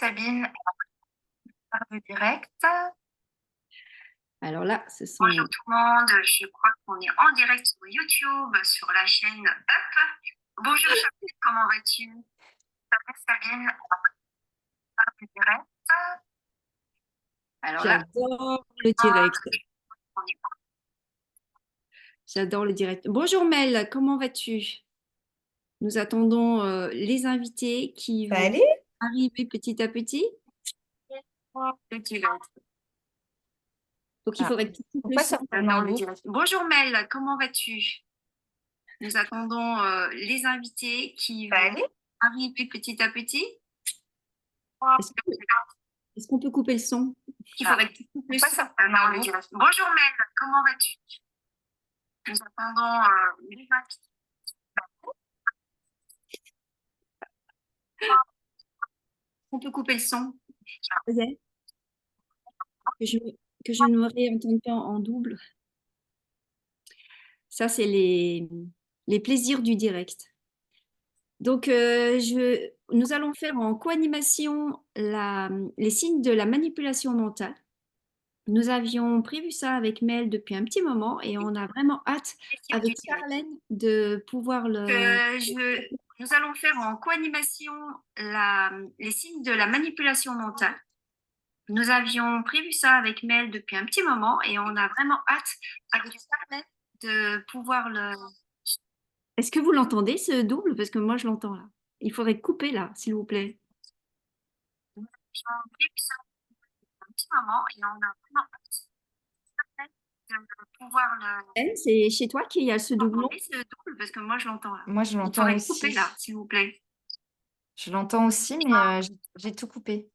Sabine, par le direct. Alors là, ce sont... Bonjour tout le monde, je crois qu'on est en direct sur YouTube, sur la chaîne Up. Bonjour Charlotte, comment vas-tu? Ça va Sabine, par le direct. Alors là, J'adore le direct. on est J'adore le direct. Bonjour Mel, comment vas-tu? Nous attendons les invités qui vont Salut, arriver petit à petit. en le direct. Donc il Ah, faudrait que tu coupes le pourquoi son. ça tourne en J'adore le boucle? direct. Bonjour Mel, comment vas-tu? Nous attendons les invités qui vont Salut. arriver petit à petit. Est-ce que- est-ce qu'on peut couper le son? Il faudrait que tu coupes le Pourquoi son. ça tourne en Le boucle? direct. Bonjour Mel, comment vas-tu? Nous attendons les invités. On peut couper le son. Ouais. Que je, que je ne me réentende pas en double. Ça, c'est les plaisirs du direct. Donc, nous allons faire en co-animation les signes de la manipulation mentale. Nous avions prévu ça avec Mel depuis un petit moment et on a vraiment hâte avec Charlène de pouvoir Nous allons faire en co-animation les signes de la manipulation mentale. Nous avions prévu ça avec Mel depuis un petit moment et on a vraiment hâte avec Charlène de pouvoir le... Est-ce que vous l'entendez, ce double? Parce que moi, je l'entends là. Il faudrait couper là, s'il vous plaît. Nous avions prévu ça depuis un petit moment et on a vraiment hâte de pouvoir le... Hélène, c'est chez toi qu'il y a ce doublon? Entendez ce double parce que moi je l'entends là. Moi, je Il l'entends faudrait aussi. couper là, s'il vous plaît. Je l'entends aussi, mais j'ai tout coupé.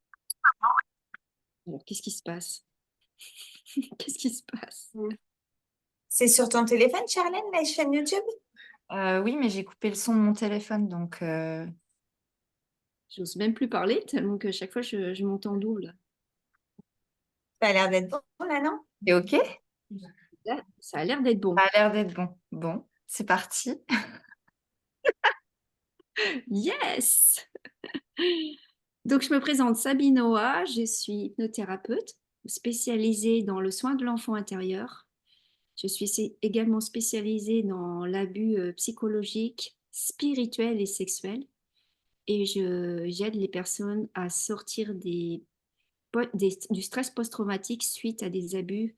Alors, qu'est-ce qui se passe? Qu'est-ce qui se passe? C'est sur ton téléphone, Charlène, la chaîne YouTube? Oui, mais j'ai coupé le son de mon téléphone, donc J'ose même plus parler tellement que chaque fois je m'entends double. ça a l'air d'être bon là, non? C'est OK? Là, ça a l'air d'être bon. Ça a l'air d'être bon. Bon, c'est parti. Yes! Donc, je me présente Sabine Oa, je suis hypnothérapeute spécialisée dans le soin de l'enfant intérieur. Je suis également spécialisée dans l'abus psychologique, spirituel et sexuel. Et j'aide les personnes à sortir du stress post-traumatique suite à des abus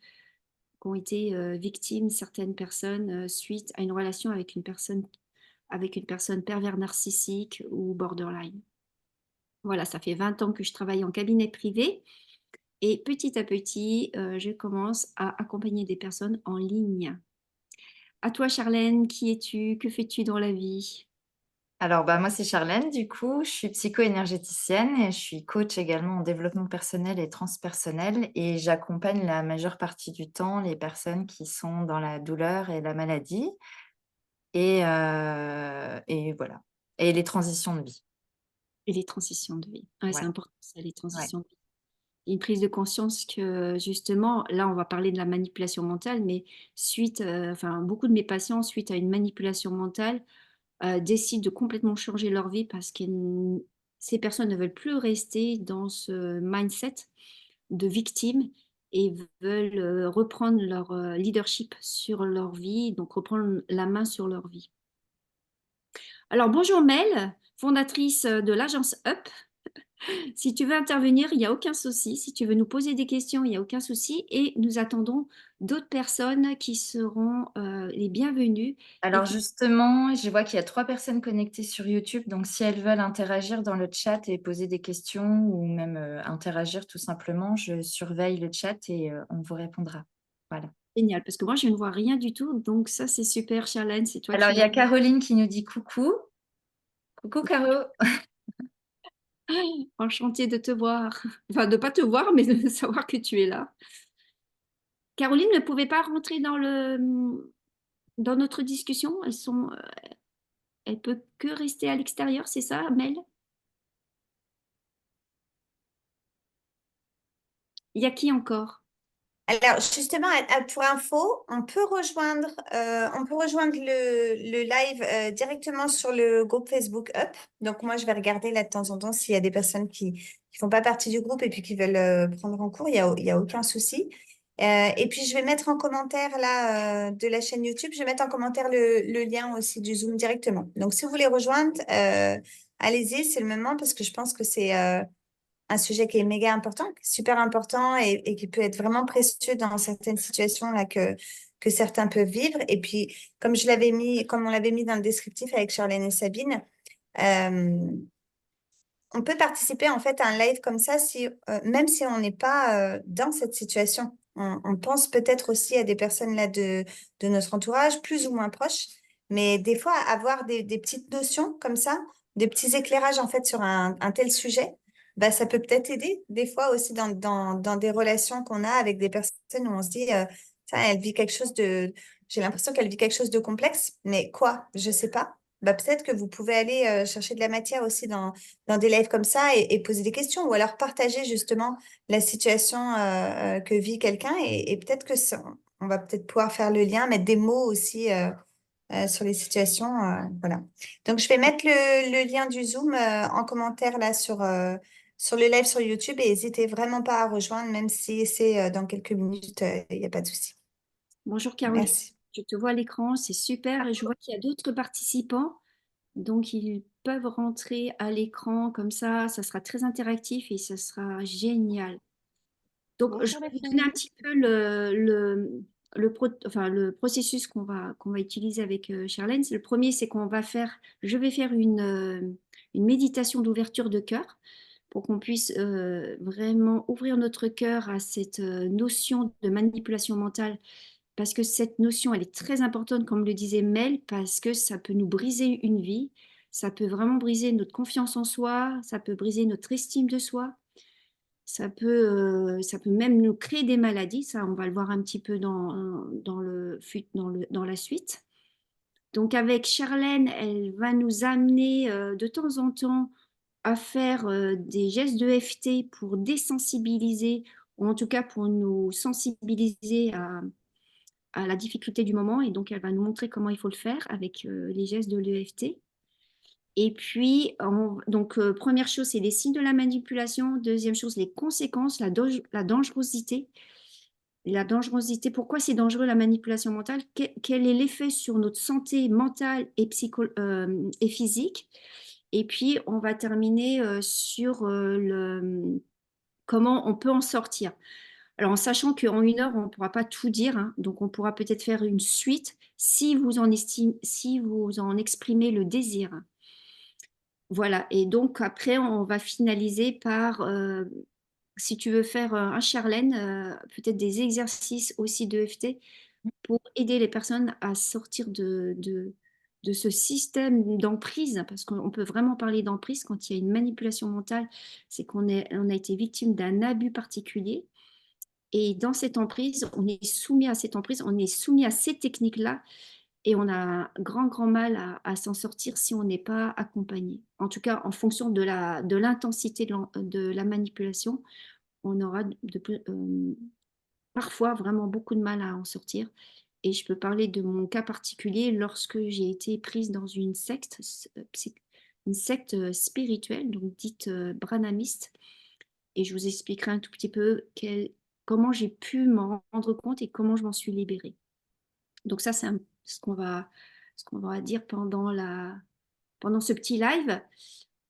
qu'ont été victimes certaines personnes suite à une relation avec une personne pervers narcissique ou borderline. Voilà, ça fait 20 ans que je travaille en cabinet privé et petit à petit, je commence à accompagner des personnes en ligne. À toi, Charlène, qui es-tu? Que fais-tu dans la vie? Alors, bah, moi, c'est Charlène, du coup, je suis psycho-énergéticienne et je suis coach également en développement personnel et transpersonnel et j'accompagne la majeure partie du temps les personnes qui sont dans la douleur et la maladie et voilà, et les transitions de vie. Et les transitions de vie. Ouais, c'est Ouais, important, ça, les ouais. transitions de vie. Une prise de conscience que justement, là, on va parler de la manipulation mentale, mais enfin, beaucoup de mes patients, suite à une manipulation mentale, décident de complètement changer leur vie parce que ces personnes ne veulent plus rester dans ce mindset de victime et veulent reprendre leur leadership sur leur vie, donc reprendre la main sur leur vie. Alors, bonjour Mel, fondatrice de l'agence Up. Si tu veux intervenir, il n'y a aucun souci. Si tu veux nous poser des questions, il n'y a aucun souci. Et nous attendons d'autres personnes qui seront les bienvenues. Alors justement, je vois qu'il y a 3 personnes connectées sur YouTube, donc si elles veulent interagir dans le chat et poser des questions ou même, interagir tout simplement, je surveille le chat et on vous répondra. Voilà. Génial, parce que moi, je ne vois rien du tout. Donc ça, c'est super, Charlène, c'est toi Alors qui il y vas... a Caroline qui nous dit coucou. Coucou Caro. Enchantée de te voir. Enfin, de ne pas te voir, mais de savoir que tu es là. Caroline ne pouvait pas rentrer dans notre discussion. Elle peut que rester à l'extérieur, c'est ça, Mel? Il y a qui encore? Alors, justement, pour info, on peut rejoindre le live directement sur le groupe Facebook Up. Donc, moi, je vais regarder là de temps en temps s'il y a des personnes qui font pas partie du groupe et puis qui veulent prendre en cours. Il y a aucun souci. Et puis, je vais mettre en commentaire là de la chaîne YouTube, je vais mettre en commentaire le lien aussi du Zoom directement. Donc, si vous voulez rejoindre, allez-y, c'est le moment parce que je pense que c'est un sujet qui est méga important, super important et qui peut être vraiment précieux dans certaines situations là que certains peuvent vivre. Et puis, comme on l'avait mis dans le descriptif avec Charlène et Sabine, euh, on peut participer en fait à un live comme ça même si on n'est pas dans cette situation. On pense peut-être aussi à des personnes là de notre entourage, plus ou moins proches, mais des fois avoir des petites notions comme ça, des petits éclairages en fait sur un tel sujet, bah, ça peut peut-être aider des fois aussi dans des relations qu'on a avec des personnes où on se dit, ça, elle vit quelque chose j'ai l'impression qu'elle vit quelque chose de complexe, mais quoi? Je sais pas. Bah, peut-être que vous pouvez aller chercher de la matière aussi dans des lives comme ça et poser des questions ou alors partager justement la situation que vit quelqu'un et peut-être que on va peut-être pouvoir faire le lien, mettre des mots aussi sur les situations. Voilà. Donc, je vais mettre le lien du Zoom en commentaire là sur le live sur YouTube et n'hésitez vraiment pas à rejoindre, même si c'est dans quelques minutes, il n'y a pas de souci. Bonjour Caroline, Merci. je te vois à l'écran, c'est super. Et je vois qu'il y a d'autres participants, donc ils peuvent rentrer à l'écran comme ça sera très interactif et ça sera génial. Donc, je Bonjour vais les vous donner un filles. petit peu le processus qu'on va utiliser avec Charlène. Le premier, c'est je vais faire une méditation d'ouverture de cœur pour qu'on puisse vraiment ouvrir notre cœur à cette notion de manipulation mentale. Parce que cette notion, elle est très importante, comme le disait Mel, parce que ça peut nous briser une vie, ça peut vraiment briser notre confiance en soi, ça peut briser notre estime de soi. Ça peut même nous créer des maladies, ça on va le voir un petit peu dans la suite. Donc avec Charlène, elle va nous amener de temps en temps à faire des gestes de FT pour désensibiliser, ou en tout cas pour nous sensibiliser à la difficulté du moment. Et donc elle va nous montrer comment il faut le faire avec les gestes de l'EFT. Et puis, première chose, c'est les signes de la manipulation. Deuxième chose, les conséquences, la dangerosité. La dangerosité, pourquoi c'est dangereux la manipulation mentale? Quel est l'effet sur notre santé mentale et physique? Et puis, on va terminer sur comment on peut en sortir. Alors, en sachant qu'en 1 heure, on ne pourra pas tout dire, hein, donc on pourra peut-être faire une suite si vous en exprimez le désir. Voilà, et donc après, on va finaliser par, si tu veux faire un Charlène, peut-être des exercices aussi de FT pour aider les personnes à sortir de ce système d'emprise, parce qu'on peut vraiment parler d'emprise quand il y a une manipulation mentale, c'est on a été victime d'un abus particulier. Et dans cette emprise, on est soumis à cette emprise, on est soumis à ces techniques-là et on a un grand mal à s'en sortir si on n'est pas accompagné. En tout cas, en fonction de l'intensité de la manipulation, on aura parfois vraiment beaucoup de mal à en sortir. Et je peux parler de mon cas particulier lorsque j'ai été prise dans une secte spirituelle, donc dite branamiste. Et je vous expliquerai un tout petit peu comment j'ai pu m'en rendre compte et comment je m'en suis libérée. Donc ça, c'est ce qu'on va dire pendant ce petit live.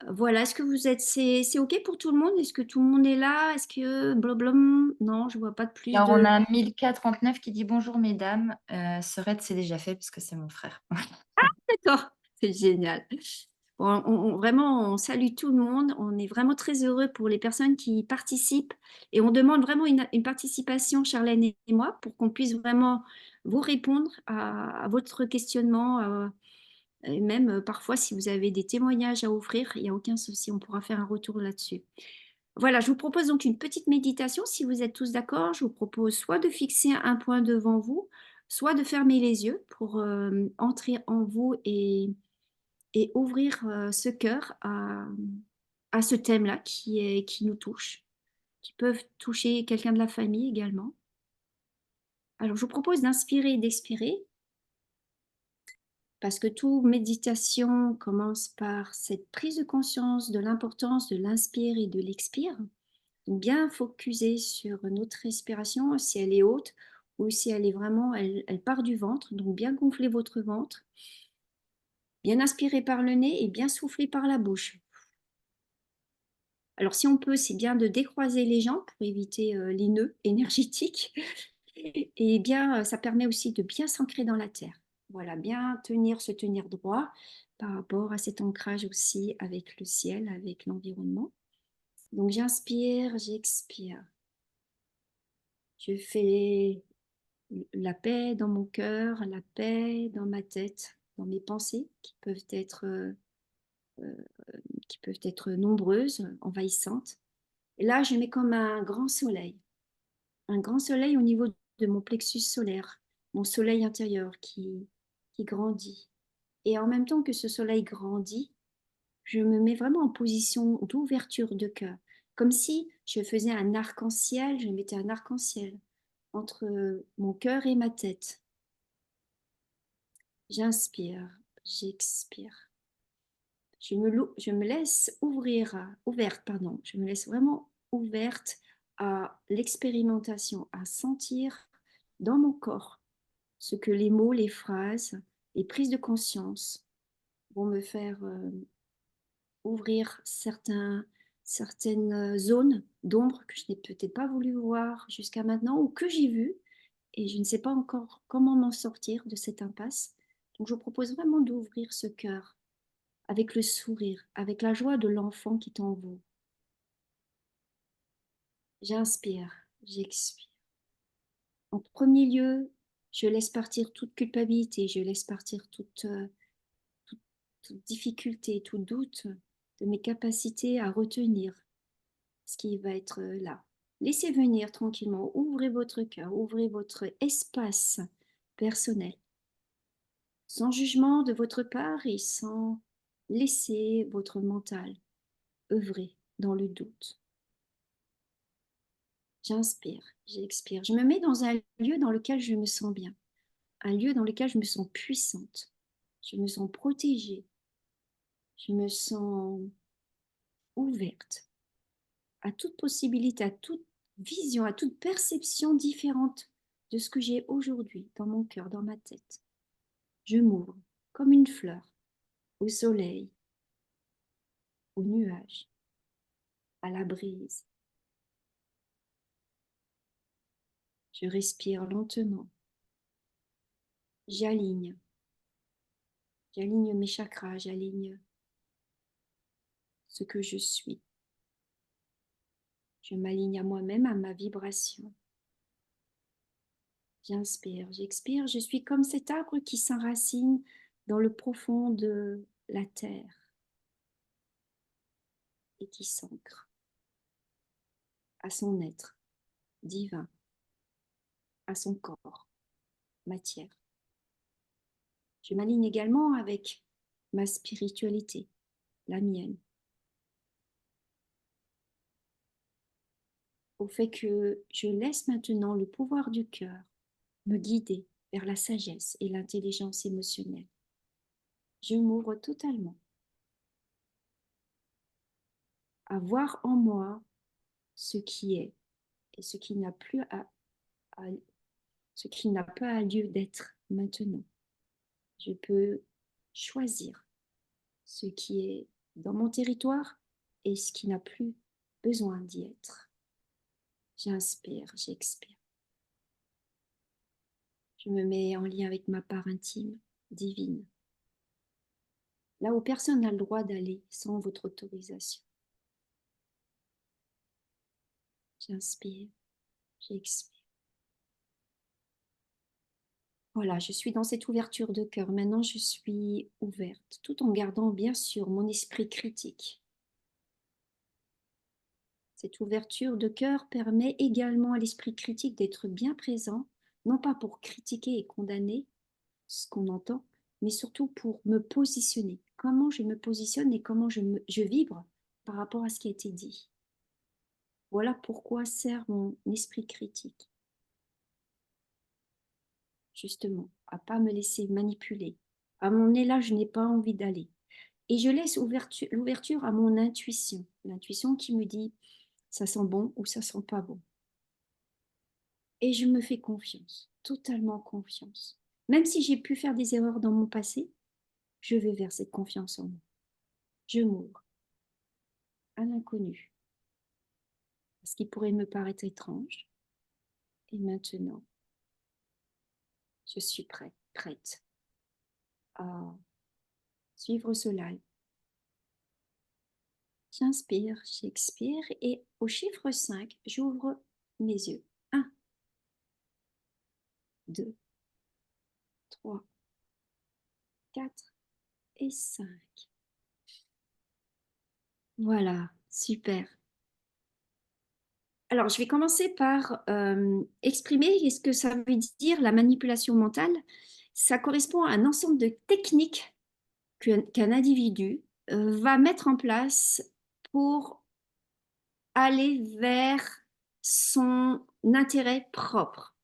Voilà, est-ce que c'est OK pour tout le monde? Est-ce que tout le monde est là? Est-ce que blablabla? Non, je vois pas de plus Alors, on de... a Milka 39 qui dit bonjour mesdames. Ce raid, c'est déjà fait puisque c'est mon frère. D'accord, c'est génial. Vraiment, on salue tout le monde. On est vraiment très heureux pour les personnes qui participent et on demande vraiment une participation, Charlène et moi, pour qu'on puisse vraiment vous répondre à votre questionnement. Et même parfois, si vous avez des témoignages à offrir, il n'y a aucun souci, on pourra faire un retour là-dessus. Voilà, je vous propose donc une petite méditation. Si vous êtes tous d'accord, je vous propose soit de fixer un point devant vous, soit de fermer les yeux pour entrer en vous et ouvrir ce cœur à ce thème-là qui nous touche, qui peuvent toucher quelqu'un de la famille également. Alors, je vous propose d'inspirer et d'expirer, parce que toute méditation commence par cette prise de conscience de l'importance de l'inspire et de l'expire. Donc, bien focuser sur notre respiration, si elle est haute ou si elle est vraiment, elle part du ventre. Donc, bien gonfler votre ventre, bien inspirer par le nez et bien souffler par la bouche. Alors, si on peut, c'est bien de décroiser les jambes pour éviter les nœuds énergétiques. Et bien, ça permet aussi de bien s'ancrer dans la terre. Voilà, bien se tenir droit par rapport à cet ancrage aussi avec le ciel, avec l'environnement. Donc, j'inspire, j'expire. Je fais la paix dans mon cœur, la paix dans ma tête, dans mes pensées euh, qui peuvent être nombreuses, envahissantes. Et là, je mets comme un grand soleil au niveau de mon plexus solaire, mon soleil intérieur qui grandit. Et en même temps que ce soleil grandit, je me mets vraiment en position d'ouverture de cœur, comme si je faisais un arc-en-ciel, je mettais un arc-en-ciel entre mon cœur et ma tête. J'inspire, j'expire. Je me laisse je me laisse vraiment ouverte à l'expérimentation, à sentir dans mon corps ce que les mots, les phrases, les prises de conscience vont me faire ouvrir certaines zones d'ombre que je n'ai peut-être pas voulu voir jusqu'à maintenant ou que j'ai vues et je ne sais pas encore comment m'en sortir de cette impasse. Donc je vous propose vraiment d'ouvrir ce cœur avec le sourire, avec la joie de l'enfant qui est en vous. J'inspire, j'expire. En premier lieu, je laisse partir toute culpabilité, je laisse partir toute difficulté, tout doute de mes capacités à retenir ce qui va être là. Laissez venir tranquillement, ouvrez votre cœur, ouvrez votre espace personnel, sans jugement de votre part et sans laisser votre mental œuvrer dans le doute. J'inspire, j'expire. Je me mets dans un lieu dans lequel je me sens bien, un lieu dans lequel je me sens puissante, je me sens protégée, je me sens ouverte à toute possibilité, à toute vision, à toute perception différente de ce que j'ai aujourd'hui dans mon cœur, dans ma tête. Je m'ouvre comme une fleur au soleil, aux nuages, à la brise. Je respire lentement. J'aligne mes chakras, j'aligne ce que je suis. Je m'aligne à moi-même, à ma vibration. J'inspire, j'expire. Je suis comme cet arbre qui s'enracine dans le profond de la terre et qui s'ancre à son être divin, à son corps, matière. Je m'aligne également avec ma spiritualité, la mienne, au fait que je laisse maintenant le pouvoir du cœur me guider vers la sagesse et l'intelligence émotionnelle. Je m'ouvre totalement à voir en moi ce qui est et ce qui n'a plus ce qui n'a pas lieu d'être maintenant. Je peux choisir ce qui est dans mon territoire et ce qui n'a plus besoin d'y être. J'inspire, j'expire. Je me mets en lien avec ma part intime, divine, là où personne n'a le droit d'aller sans votre autorisation. J'inspire, j'expire. Voilà, je suis dans cette ouverture de cœur. Maintenant, je suis ouverte, tout en gardant bien sûr mon esprit critique. Cette ouverture de cœur permet également à l'esprit critique d'être bien présent, non pas pour critiquer et condamner ce qu'on entend, mais surtout pour me positionner. Comment je me positionne et comment je vibre par rapport à ce qui a été dit. Voilà pourquoi sert mon esprit critique. justement, à pas me laisser manipuler. À un moment donné, là, je n'ai pas envie d'aller. Et je laisse l'ouverture à mon intuition. L'intuition qui me dit, ça sent bon ou ça sent pas bon. Et je me fais confiance, totalement confiance. Même si j'ai pu faire des erreurs dans mon passé, je vais vers cette confiance en moi. Je m'ouvre à l'inconnu, à ce qui pourrait me paraître étrange. Et maintenant, je suis prête à suivre ce live. J'inspire, j'expire et au chiffre 5, j'ouvre mes yeux. 1, 2, 3, 4 et 5. Voilà, super. Alors, je vais commencer par exprimer ce que ça veut dire la manipulation mentale. Ça correspond à un ensemble de techniques qu'un individu va mettre en place pour aller vers son intérêt propre.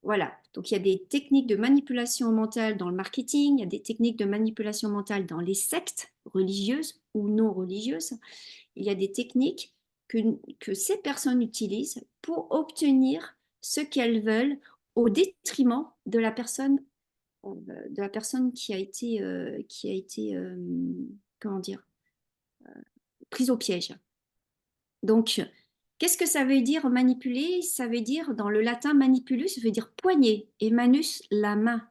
Voilà, donc il y a des techniques de manipulation mentale dans le marketing, il y a des techniques de manipulation mentale dans les sectes religieuses ou non religieuses. Il y a des techniques que ces personnes utilisent pour obtenir ce qu'elles veulent au détriment de la personne qui a été, comment dire, prise au piège. Donc, qu'est-ce que ça veut dire manipuler? Ça veut dire, dans le latin, manipulus, ça veut dire poignet, et manus, la main.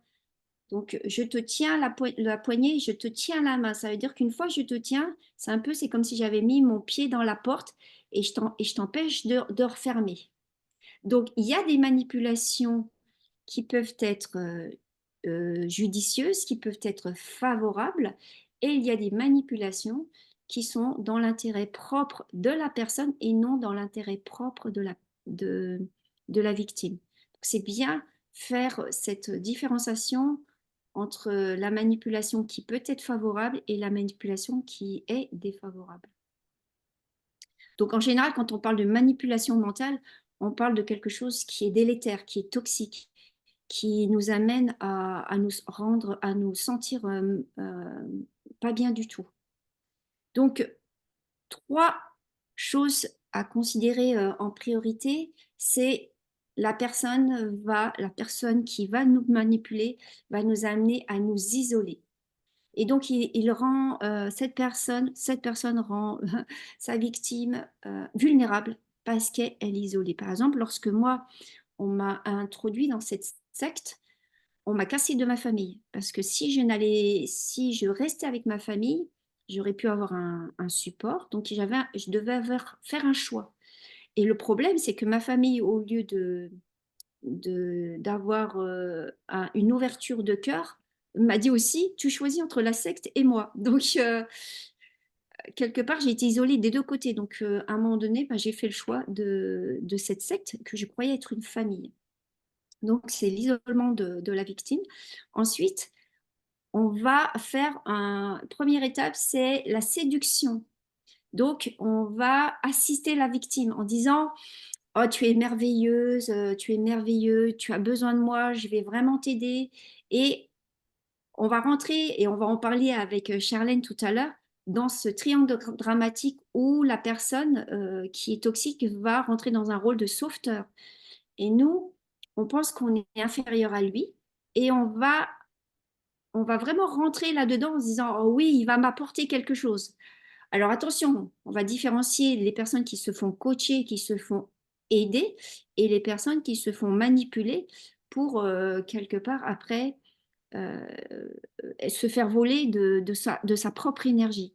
Donc, je te tiens la poignée, je te tiens la main. Ça veut dire qu'une fois je te tiens, c'est comme si j'avais mis mon pied dans la porte et je t'empêche de refermer. Donc, il y a des manipulations qui peuvent être judicieuses, qui peuvent être favorables, et il y a des manipulations qui sont dans l'intérêt propre de la personne et non dans l'intérêt propre de la victime. C'est bien faire cette différenciation entre la manipulation qui peut être favorable et la manipulation qui est défavorable. Donc en général, quand on parle de manipulation mentale, on parle de quelque chose qui est délétère, qui est toxique, qui nous amène à nous sentir pas bien du tout. Donc, 3 choses à considérer en priorité, c'est la personne qui va nous manipuler, va nous amener à nous isoler. Et donc, cette personne rend sa victime vulnérable parce qu'elle est isolée. Par exemple, lorsque moi, on m'a introduit dans cette secte, on m'a cassé de ma famille. Parce que si je restais avec ma famille, j'aurais pu avoir un support. Donc, je devais faire un choix. Et le problème, c'est que ma famille, au lieu d'avoir une ouverture de cœur, m'a dit aussi, tu choisis entre la secte et moi. Donc, quelque part, j'ai été isolée des deux côtés. Donc, à un moment donné, j'ai fait le choix de cette secte que je croyais être une famille. Donc, c'est l'isolement de la victime. Ensuite, on va faire première étape, c'est la séduction. Donc, on va assister la victime en disant, oh, tu es merveilleuse, tu es merveilleux, tu as besoin de moi, je vais vraiment t'aider. Et on va rentrer, et on va en parler avec Charlène tout à l'heure, dans ce triangle dramatique où la personne qui est toxique va rentrer dans un rôle de sauveteur. Et nous, on pense qu'on est inférieur à lui et on va vraiment rentrer là-dedans en se disant, oh oui, il va m'apporter quelque chose. Alors attention, on va différencier les personnes qui se font coacher, qui se font aider, et les personnes qui se font manipuler pour quelque part après se faire voler de sa propre énergie.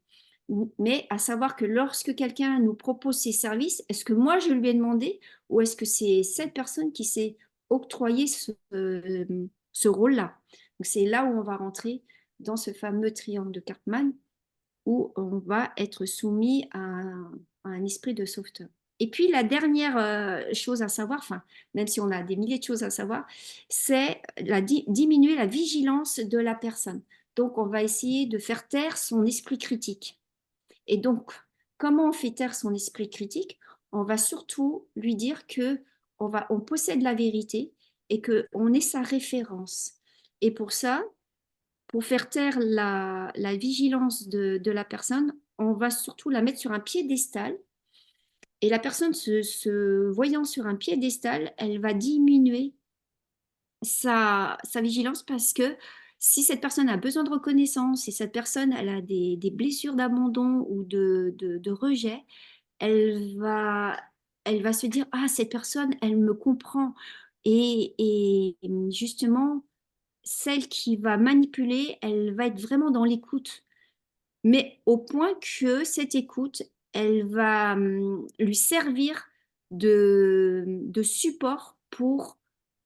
Mais à savoir que lorsque quelqu'un nous propose ses services, est-ce que moi je lui ai demandé ou est-ce que c'est cette personne qui s'est octroyé ce rôle-là? Donc c'est là où on va rentrer dans ce fameux triangle de Karpman où on va être soumis à un esprit de sauveteur. Et puis la dernière chose à savoir, même si on a des milliers de choses à savoir, c'est diminuer la vigilance de la personne. Donc on va essayer de faire taire son esprit critique. Et donc, comment on fait taire son esprit critique? On va surtout lui dire que on possède la vérité et qu'on ait sa référence. Et pour ça, pour faire taire la vigilance de la personne, on va surtout la mettre sur un piédestal. Et la personne se voyant sur un piédestal, elle va diminuer sa vigilance parce que si cette personne a besoin de reconnaissance, si cette personne elle a des blessures d'abandon ou de rejet, elle va, elle va se dire, ah, cette personne, elle me comprend. Et justement, celle qui va manipuler, elle va être vraiment dans l'écoute. Mais au point que cette écoute, elle va lui servir de support pour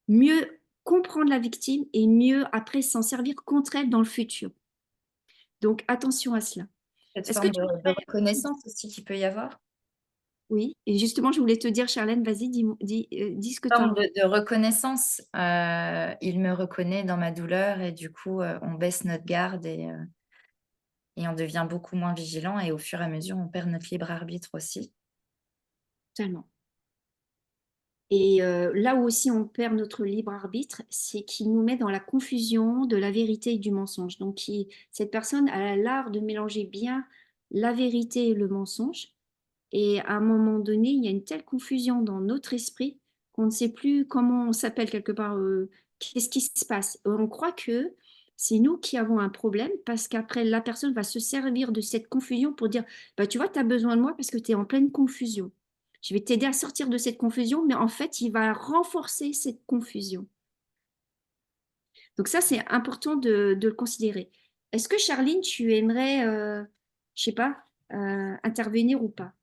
mieux comprendre la victime et mieux après s'en servir contre elle dans le futur. Donc attention à cela. Cette Est-ce que forme tu de voudrais... reconnaissance aussi qu'il peut y avoir. Oui, et justement, je voulais te dire, Charlène, vas-y, dis ce que tu en Forme de reconnaissance. Il me reconnaît dans ma douleur et du coup, on baisse notre garde et on devient beaucoup moins vigilant et au fur et à mesure, on perd notre libre arbitre aussi. totalement. Et là où aussi on perd notre libre arbitre, c'est qu'il nous met dans la confusion de la vérité et du mensonge. Donc cette personne a l'art de mélanger bien la vérité et le mensonge. Et à un moment donné, il y a une telle confusion dans notre esprit qu'on ne sait plus comment on s'appelle quelque part, qu'est-ce qui se passe. On croit que c'est nous qui avons un problème parce qu'après, la personne va se servir de cette confusion pour dire, bah, tu vois, tu as besoin de moi parce que tu es en pleine confusion. Je vais t'aider à sortir de cette confusion, mais en fait, il va renforcer cette confusion. Donc ça, c'est important de le considérer. Est-ce que Charline, tu aimerais, je sais pas, intervenir ou pas?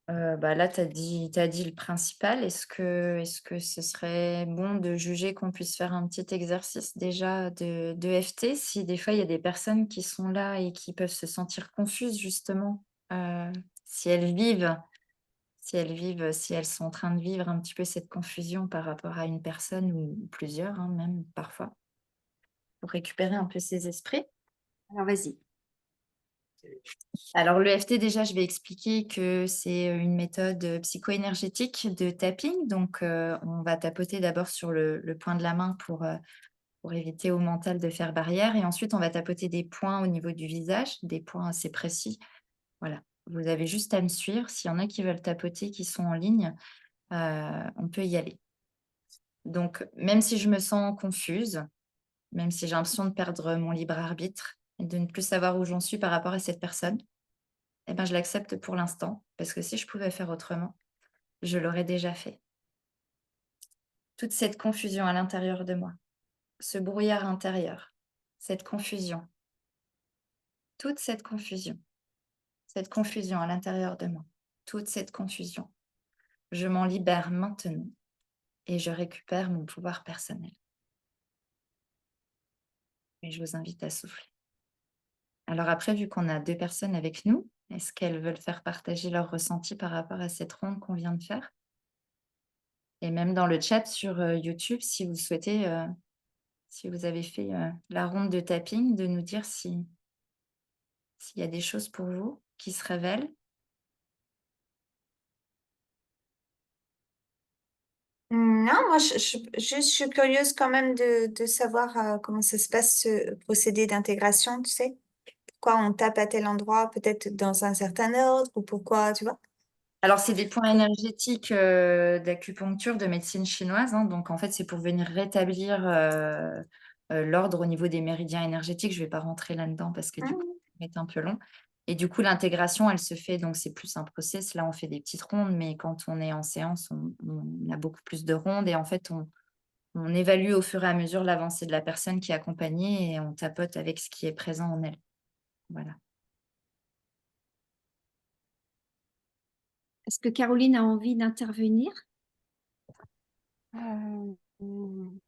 Bah, là, tu as dit le principal. Est-ce que ce serait bon de juger qu'on puisse faire un petit exercice déjà de FT? Si des fois, il y a des personnes qui sont là et qui peuvent se sentir confuses justement, si elles vivent si elles sont en train de vivre un petit peu cette confusion par rapport à une personne ou plusieurs, hein, même parfois, pour récupérer un peu ses esprits. Alors, vas-y. Alors l'EFT déjà, je vais expliquer que c'est, une méthode, psycho-énergétique de tapping. Donc, on va tapoter d'abord sur le point de la main pour éviter au mental de faire barrière et ensuite on va tapoter des points au niveau du visage, des points assez précis. Voilà, vous avez juste à me suivre. S'il y en a qui veulent tapoter, qui sont en ligne, on peut y aller. Donc même si je me sens confuse, même si j'ai l'impression de perdre mon libre arbitre et de ne plus savoir où j'en suis par rapport à cette personne, eh ben, je l'accepte pour l'instant, parce que si je pouvais faire autrement, je l'aurais déjà fait. Toute cette confusion à l'intérieur de moi, ce brouillard intérieur, cette confusion, toute cette confusion à l'intérieur de moi, toute cette confusion, je m'en libère maintenant et je récupère mon pouvoir personnel. Et je vous invite à souffler. Alors après, vu qu'on a 2 personnes avec nous, est-ce qu'elles veulent faire partager leur ressenti par rapport à cette ronde qu'on vient de faire? Et même dans le chat sur, YouTube, si vous souhaitez, si vous avez fait, la ronde de tapping, de nous dire s'il y a des choses pour vous qui se révèlent. Non, moi, je suis curieuse quand même de savoir comment ça se passe, ce procédé d'intégration, tu sais. Pourquoi on tape à tel endroit, peut-être dans un certain ordre, ou pourquoi, tu vois. Alors c'est des points énergétiques, d'acupuncture de médecine chinoise, hein, donc en fait, c'est pour venir rétablir, l'ordre au niveau des méridiens énergétiques. Je ne vais pas rentrer là-dedans parce que du coup, Mhm. ça va être un peu long et du coup, l'intégration, elle se fait donc c'est plus un process. Là, on fait des petites rondes, mais quand on est en séance, on a beaucoup plus de rondes et en fait, on évalue au fur et à mesure l'avancée de la personne qui est accompagnée et on tapote avec ce qui est présent en elle. Voilà. Est-ce que Caroline a envie d'intervenir? Euh, hmm,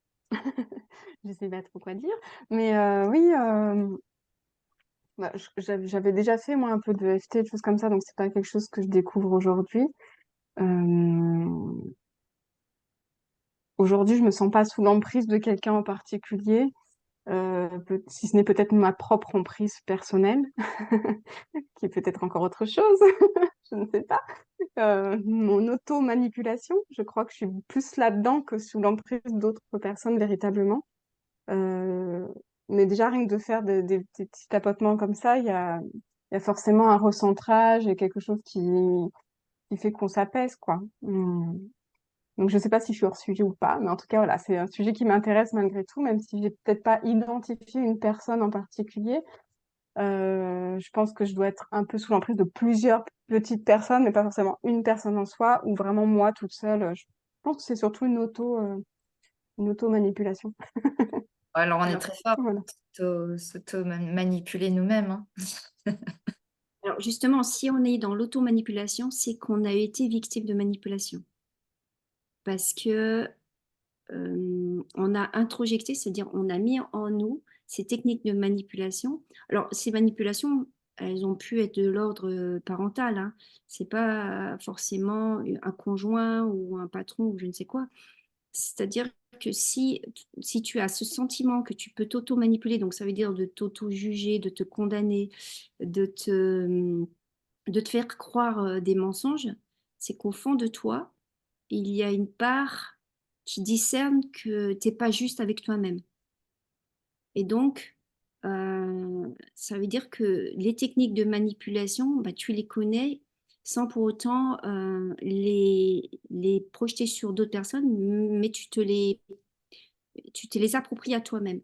je sais pas trop quoi dire, mais oui, bah, j'avais déjà fait moi un peu de FT, des choses comme ça, donc c'est pas quelque chose que je découvre aujourd'hui. Euh, Aujourd'hui, je me sens pas sous l'emprise de quelqu'un en particulier. si ce n'est peut-être ma propre emprise personnelle, qui est peut-être encore autre chose, je ne sais pas. Mon auto-manipulation, je crois que je suis plus là-dedans que sous l'emprise d'autres personnes véritablement. Euh, mais déjà, rien que de faire des petits tapotements comme ça, il y a forcément un recentrage et quelque chose qui fait qu'on s'apaise, quoi. Donc, je sais pas si je suis hors sujet ou pas, mais en tout cas, voilà, c'est un sujet qui m'intéresse malgré tout, même si j'ai peut-être pas identifié une personne en particulier. Je pense que je dois être un peu sous l'emprise de plusieurs petites personnes, mais pas forcément une personne en soi, ou vraiment moi toute seule. Je pense que c'est surtout une auto-manipulation. Alors, on est Alors, très fort voilà. pour s'auto-manipuler nous-mêmes, hein. Alors justement, si on est dans l'auto-manipulation, c'est qu'on a été victime de manipulation. Parce que on a introjecté, c'est-à-dire on a mis en nous ces techniques de manipulation. Alors, ces manipulations, elles ont pu être de l'ordre parental, hein. C'est pas forcément un conjoint ou un patron ou je ne sais quoi. C'est-à-dire que si tu as ce sentiment que tu peux t'auto-manipuler, donc ça veut dire de t'auto-juger, de te condamner, de te faire croire des mensonges, c'est qu'au fond de toi, il y a une part qui discerne que tu n'es pas juste avec toi-même. Et donc, ça veut dire que les techniques de manipulation, bah, tu les connais sans pour autant les projeter sur d'autres personnes, mais tu te les appropries à toi-même.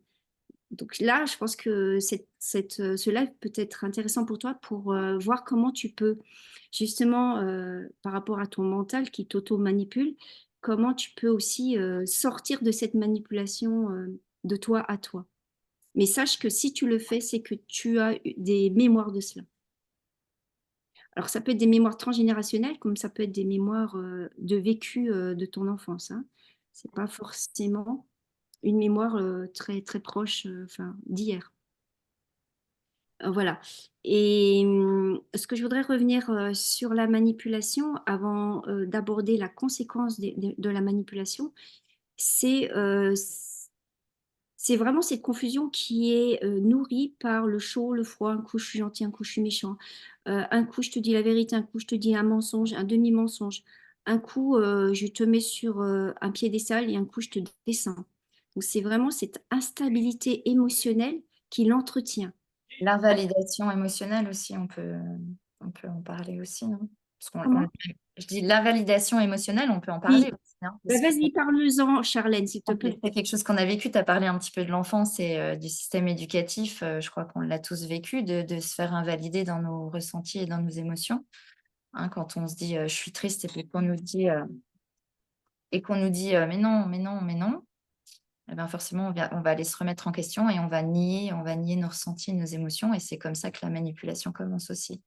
Donc là, je pense que ce live peut être intéressant pour toi pour voir comment tu peux, justement, par rapport à ton mental qui t'auto-manipule, comment tu peux aussi sortir de cette manipulation de toi à toi. Mais sache que si tu le fais, c'est que tu as des mémoires de cela. Alors, ça peut être des mémoires transgénérationnelles, comme ça peut être des mémoires de vécu de ton enfance, hein. C'est pas forcément une mémoire très, très proche enfin, d'hier. Voilà. Et ce que je voudrais revenir sur la manipulation avant d'aborder la conséquence de la manipulation, c'est c'est vraiment cette confusion qui est nourrie par le chaud, le froid, un coup je suis gentil, un coup je suis méchant, un coup je te dis la vérité, un coup je te dis un mensonge, un demi-mensonge, un coup je te mets sur un piédestal et un coup je te descends. Donc c'est vraiment cette instabilité émotionnelle qui l'entretient. L'invalidation émotionnelle aussi, on peut en parler aussi, hein. Parce Comment? je dis l'invalidation émotionnelle, on peut en Oui. parler aussi, hein, Bah, parce que vas-y, parle-en, Charlène, s'il te plaît. c'est quelque chose qu'on a vécu. Tu as parlé un petit peu de l'enfance et du système éducatif. Je crois qu'on l'a tous vécu, de se faire invalider dans nos ressentis et dans nos émotions, hein, quand on se dit je suis triste et puis qu'on nous dit mais non, mais non, mais non. Eh ben forcément, on va aller se remettre en question et on va nier nos ressentis, nos émotions. Et c'est comme ça que la manipulation commence aussi.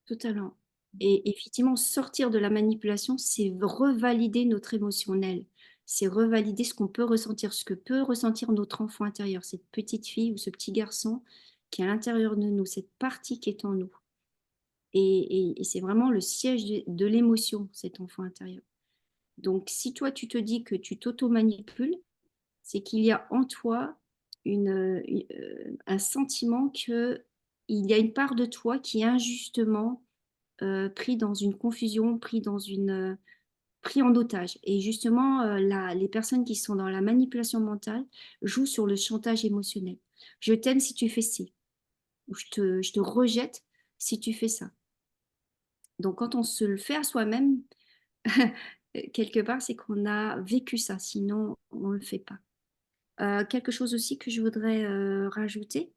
Totalement. Et effectivement, sortir de la manipulation, c'est revalider notre émotionnel. C'est revalider ce qu'on peut ressentir, ce que peut ressentir notre enfant intérieur, cette petite fille ou ce petit garçon qui est à l'intérieur de nous, cette partie qui est en nous. Et c'est vraiment le siège de l'émotion, cet enfant intérieur. Donc, si toi, tu te dis que tu t'auto-manipules, c'est qu'il y a en toi un sentiment qu'il y a une part de toi qui est injustement pris dans une confusion, pris en otage. Et justement, les personnes qui sont dans la manipulation mentale jouent sur le chantage émotionnel. Je t'aime si tu fais ci, ou je te rejette si tu fais ça. Donc, quand on se le fait à soi-même, quelque part, c'est qu'on a vécu ça, sinon on ne le fait pas. Quelque chose aussi que je voudrais rajouter,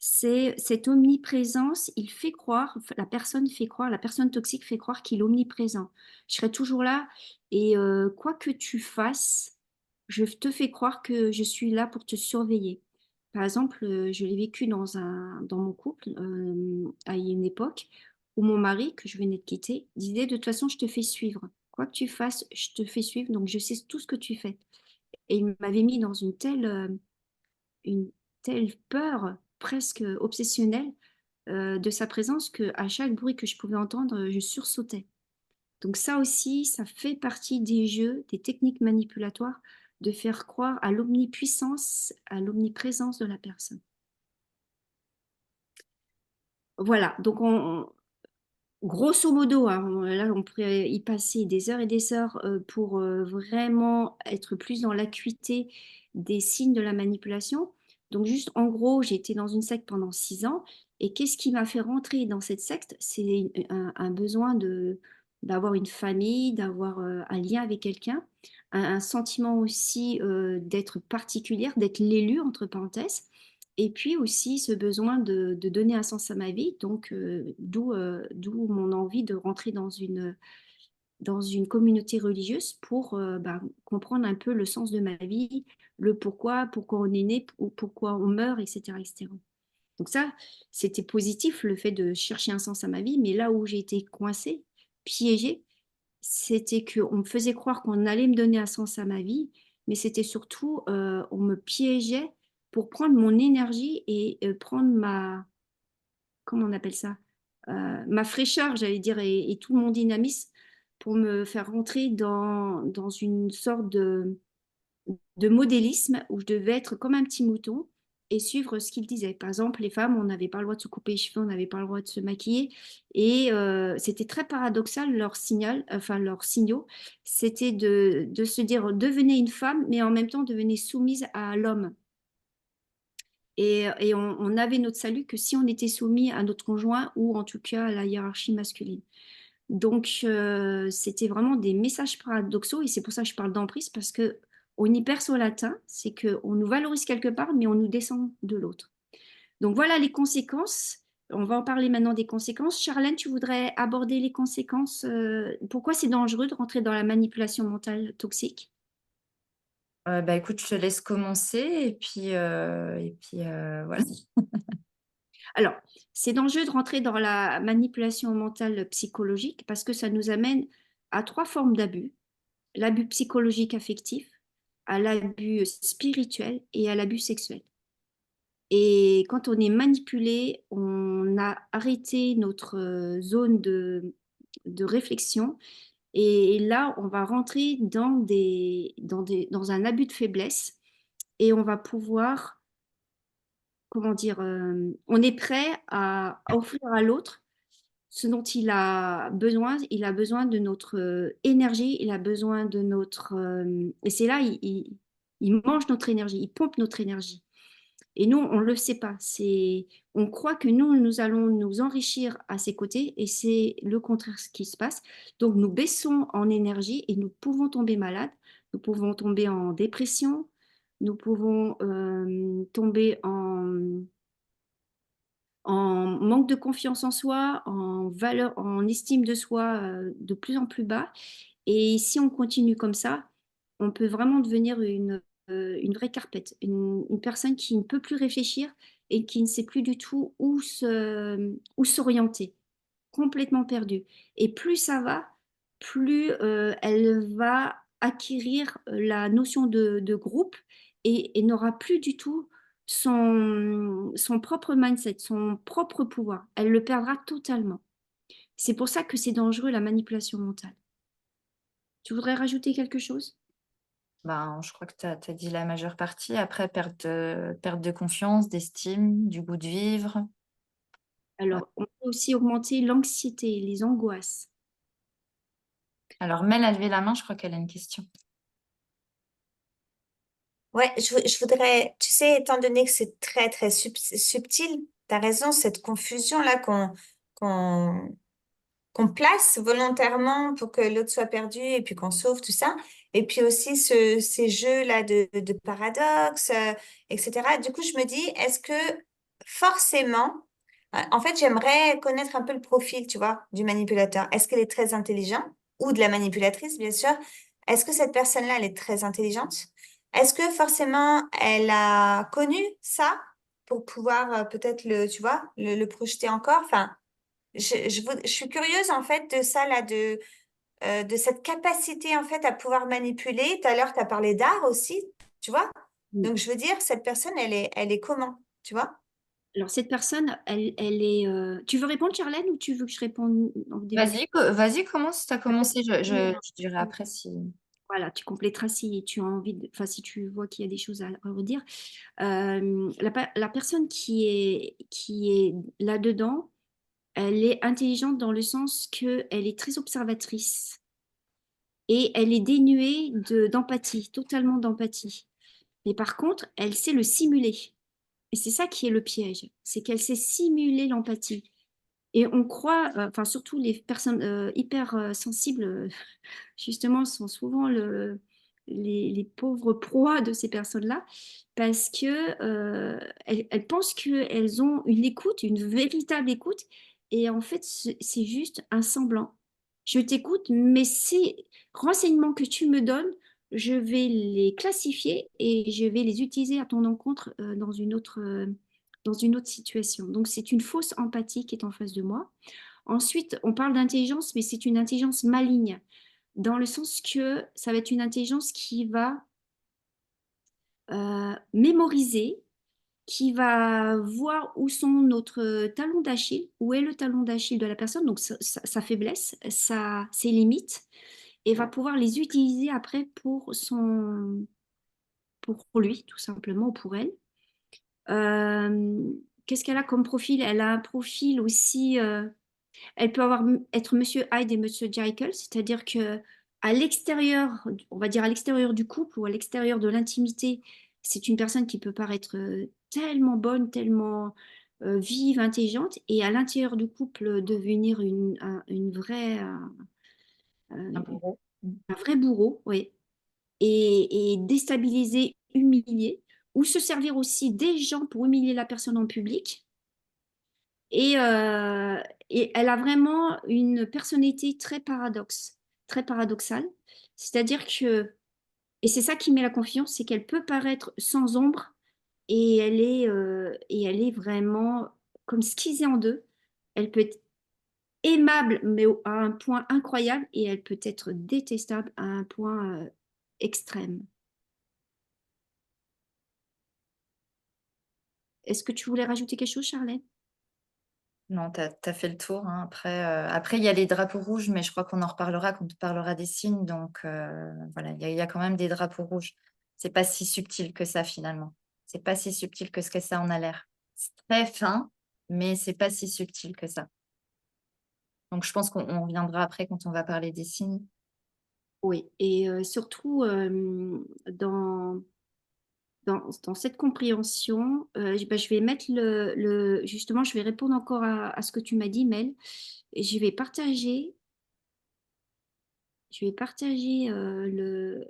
c'est cette omniprésence, il fait croire, la personne fait croire, la personne toxique fait croire qu'il est omniprésent. Je serai toujours là et quoi que tu fasses, je te fais croire que je suis là pour te surveiller. Par exemple, je l'ai vécu dans mon couple à une époque où mon mari, que je venais de quitter, disait de toute façon, je te fais suivre. Quoi que tu fasses, je te fais suivre, donc je sais tout ce que tu fais. Et il m'avait mis dans une telle peur presque obsessionnelle de sa présence que à chaque bruit que je pouvais entendre, je sursautais. Donc ça aussi, ça fait partie des jeux, des techniques manipulatoires de faire croire à l'omnipuissance, à l'omniprésence de la personne. Voilà, donc grosso modo, hein, là on pourrait y passer des heures et des heures pour vraiment être plus dans l'acuité des signes de la manipulation. Donc juste en gros, j'ai été dans une secte pendant 6 ans et qu'est-ce qui m'a fait rentrer dans cette secte? C'est un besoin d'avoir une famille, d'avoir un lien avec quelqu'un, un sentiment aussi d'être particulière, d'être l'élu entre parenthèses. Et puis aussi ce besoin de donner un sens à ma vie, donc d'où mon envie de rentrer dans une communauté religieuse pour comprendre un peu le sens de ma vie, le pourquoi on est né, ou pourquoi on meurt, etc., etc. Donc ça, c'était positif, le fait de chercher un sens à ma vie, mais là où j'ai été coincée, piégée, c'était qu'on me faisait croire qu'on allait me donner un sens à ma vie, mais c'était surtout, on me piégeait pour prendre mon énergie et prendre comment on appelle ça? Ma fraîcheur, j'allais dire, et tout mon dynamisme pour me faire rentrer dans une sorte de modélisme où je devais être comme un petit mouton et suivre ce qu'il disait. Par exemple, les femmes, on n'avait pas le droit de se couper les cheveux, on n'avait pas le droit de se maquiller. Et c'était très paradoxal, leur signal, enfin leurs signaux, c'était de se dire devenez une femme, mais en même temps devenez soumise à l'homme. Et on avait notre salut que si on était soumis à notre conjoint ou en tout cas à la hiérarchie masculine. Donc, c'était vraiment des messages paradoxaux et c'est pour ça que je parle d'emprise parce que on y perce au latin, c'est qu'on nous valorise quelque part, mais on nous descend de l'autre. Donc, voilà les conséquences. On va en parler maintenant des conséquences. Charlène, tu voudrais aborder les conséquences pourquoi c'est dangereux de rentrer dans la manipulation mentale toxique? Bah, écoute, je te laisse commencer et puis, voilà. Alors, c'est dangereux de rentrer dans la manipulation mentale psychologique parce que ça nous amène à 3 formes d'abus. L'abus psychologique affectif, à l'abus spirituel et à l'abus sexuel. Et quand on est manipulé, on a arrêté notre zone de réflexion et là, on va rentrer dans un abus de faiblesse et on va pouvoir, comment dire, on est prêt à offrir à l'autre ce dont il a besoin. Il a besoin de notre énergie, il a besoin de notre... et c'est là, il mange notre énergie, il pompe notre énergie. Et nous, on ne le sait pas. On croit que nous allons nous enrichir à ses côtés et c'est le contraire ce qui se passe. Donc, nous baissons en énergie et nous pouvons tomber malades, nous pouvons tomber en dépression, nous pouvons tomber en manque de confiance en soi, en valeur, en estime de soi de plus en plus bas. Et si on continue comme ça, on peut vraiment devenir une vraie carpette, une personne qui ne peut plus réfléchir et qui ne sait plus du tout où s'orienter, complètement perdue. Et plus ça va, plus elle va acquérir la notion de groupe et n'aura plus du tout son propre mindset, son propre pouvoir. Elle le perdra totalement. C'est pour ça que c'est dangereux, la manipulation mentale. Tu voudrais rajouter quelque chose? Ben, je crois que tu as dit la majeure partie. Après, perte de confiance, d'estime, du goût de vivre. Ouais. Alors, on peut aussi augmenter l'anxiété, les angoisses. Alors, Mel a levé la main, je crois qu'elle a une question. Ouais, je voudrais, tu sais, étant donné que c'est très, très subtil, tu as raison, cette confusion-là qu'on qu'on place volontairement pour que l'autre soit perdu et puis qu'on sauve tout ça. Et puis aussi ces jeux-là de paradoxes, etc. Du coup, je me dis, est-ce que forcément, en fait, j'aimerais connaître un peu le profil, tu vois, du manipulateur. Est-ce qu'elle est très intelligente ou de la manipulatrice, bien sûr. Est-ce que cette personne-là, elle est très intelligente? Est-ce que forcément, elle a connu ça pour pouvoir peut-être tu vois, le projeter encore? Enfin, je suis curieuse en fait de ça là, de cette capacité en fait à pouvoir manipuler. Tout à l'heure, tu as parlé d'art aussi, tu vois. Oui. Donc je veux dire, cette personne, elle est comment, tu vois? Alors, cette personne, elle est... Tu veux répondre, Charlène, ou tu veux que je réponde au début? Vas-y, commence. Tu as commencé, je dirai après si. Voilà, tu compléteras si tu as envie, enfin si tu vois qu'il y a des choses à redire. La personne qui est là-dedans, elle est intelligente dans le sens qu'elle est très observatrice et elle est dénuée d'empathie, totalement d'empathie. Mais par contre, elle sait le simuler. Et c'est ça qui est le piège, c'est qu'elle sait simuler l'empathie. Et on croit, enfin surtout les personnes hyper sensibles, justement, sont souvent les pauvres proies de ces personnes-là, parce que elles pensent qu'elles ont une écoute, une véritable écoute, et en fait, c'est juste un semblant. Je t'écoute, mais ces renseignements que tu me donnes, je vais les classifier et je vais les utiliser à ton encontre dans une autre situation. Donc, c'est une fausse empathie qui est en face de moi. Ensuite, on parle d'intelligence, mais c'est une intelligence maligne, dans le sens que ça va être une intelligence qui va mémoriser, qui va voir où sont notre talon d'Achille, où est le talon d'Achille de la personne, donc sa faiblesse, ses limites, et va pouvoir les utiliser après pour lui, tout simplement, ou pour elle. Qu'est-ce qu'elle a comme profil? Elle a un profil aussi. Elle peut être Monsieur Hyde et Monsieur Jekyll, c'est-à-dire que à l'extérieur, on va dire à l'extérieur du couple ou à l'extérieur de l'intimité, c'est une personne qui peut paraître tellement bonne, tellement vive, intelligente, et à l'intérieur du couple devenir une vraie, Un bourreau. un vrai bourreau, oui, et déstabiliser, humilier, ou se servir aussi des gens pour humilier la personne en public. Et, et elle a vraiment une personnalité très paradoxale. C'est-à-dire que, et c'est ça qui met la confiance, c'est qu'elle peut paraître sans ombre et elle est vraiment comme scindée en deux. Elle peut être aimable, mais à un point incroyable, et elle peut être détestable à un point extrême. Est-ce que tu voulais rajouter quelque chose, Charlène? Non, tu as fait le tour, hein. Après, il y a les drapeaux rouges, mais je crois qu'on en reparlera quand on parlera des signes. Donc, voilà, il y a quand même des drapeaux rouges. C'est pas si subtil que ça, finalement. C'est pas si subtil que ce que ça en a l'air. C'est très fin, mais c'est pas si subtil que ça. Donc, je pense qu'on reviendra après quand on va parler des signes. Oui, et surtout dans cette compréhension, je vais mettre justement, je vais répondre encore à ce que tu m'as dit, Mel, et je vais partager le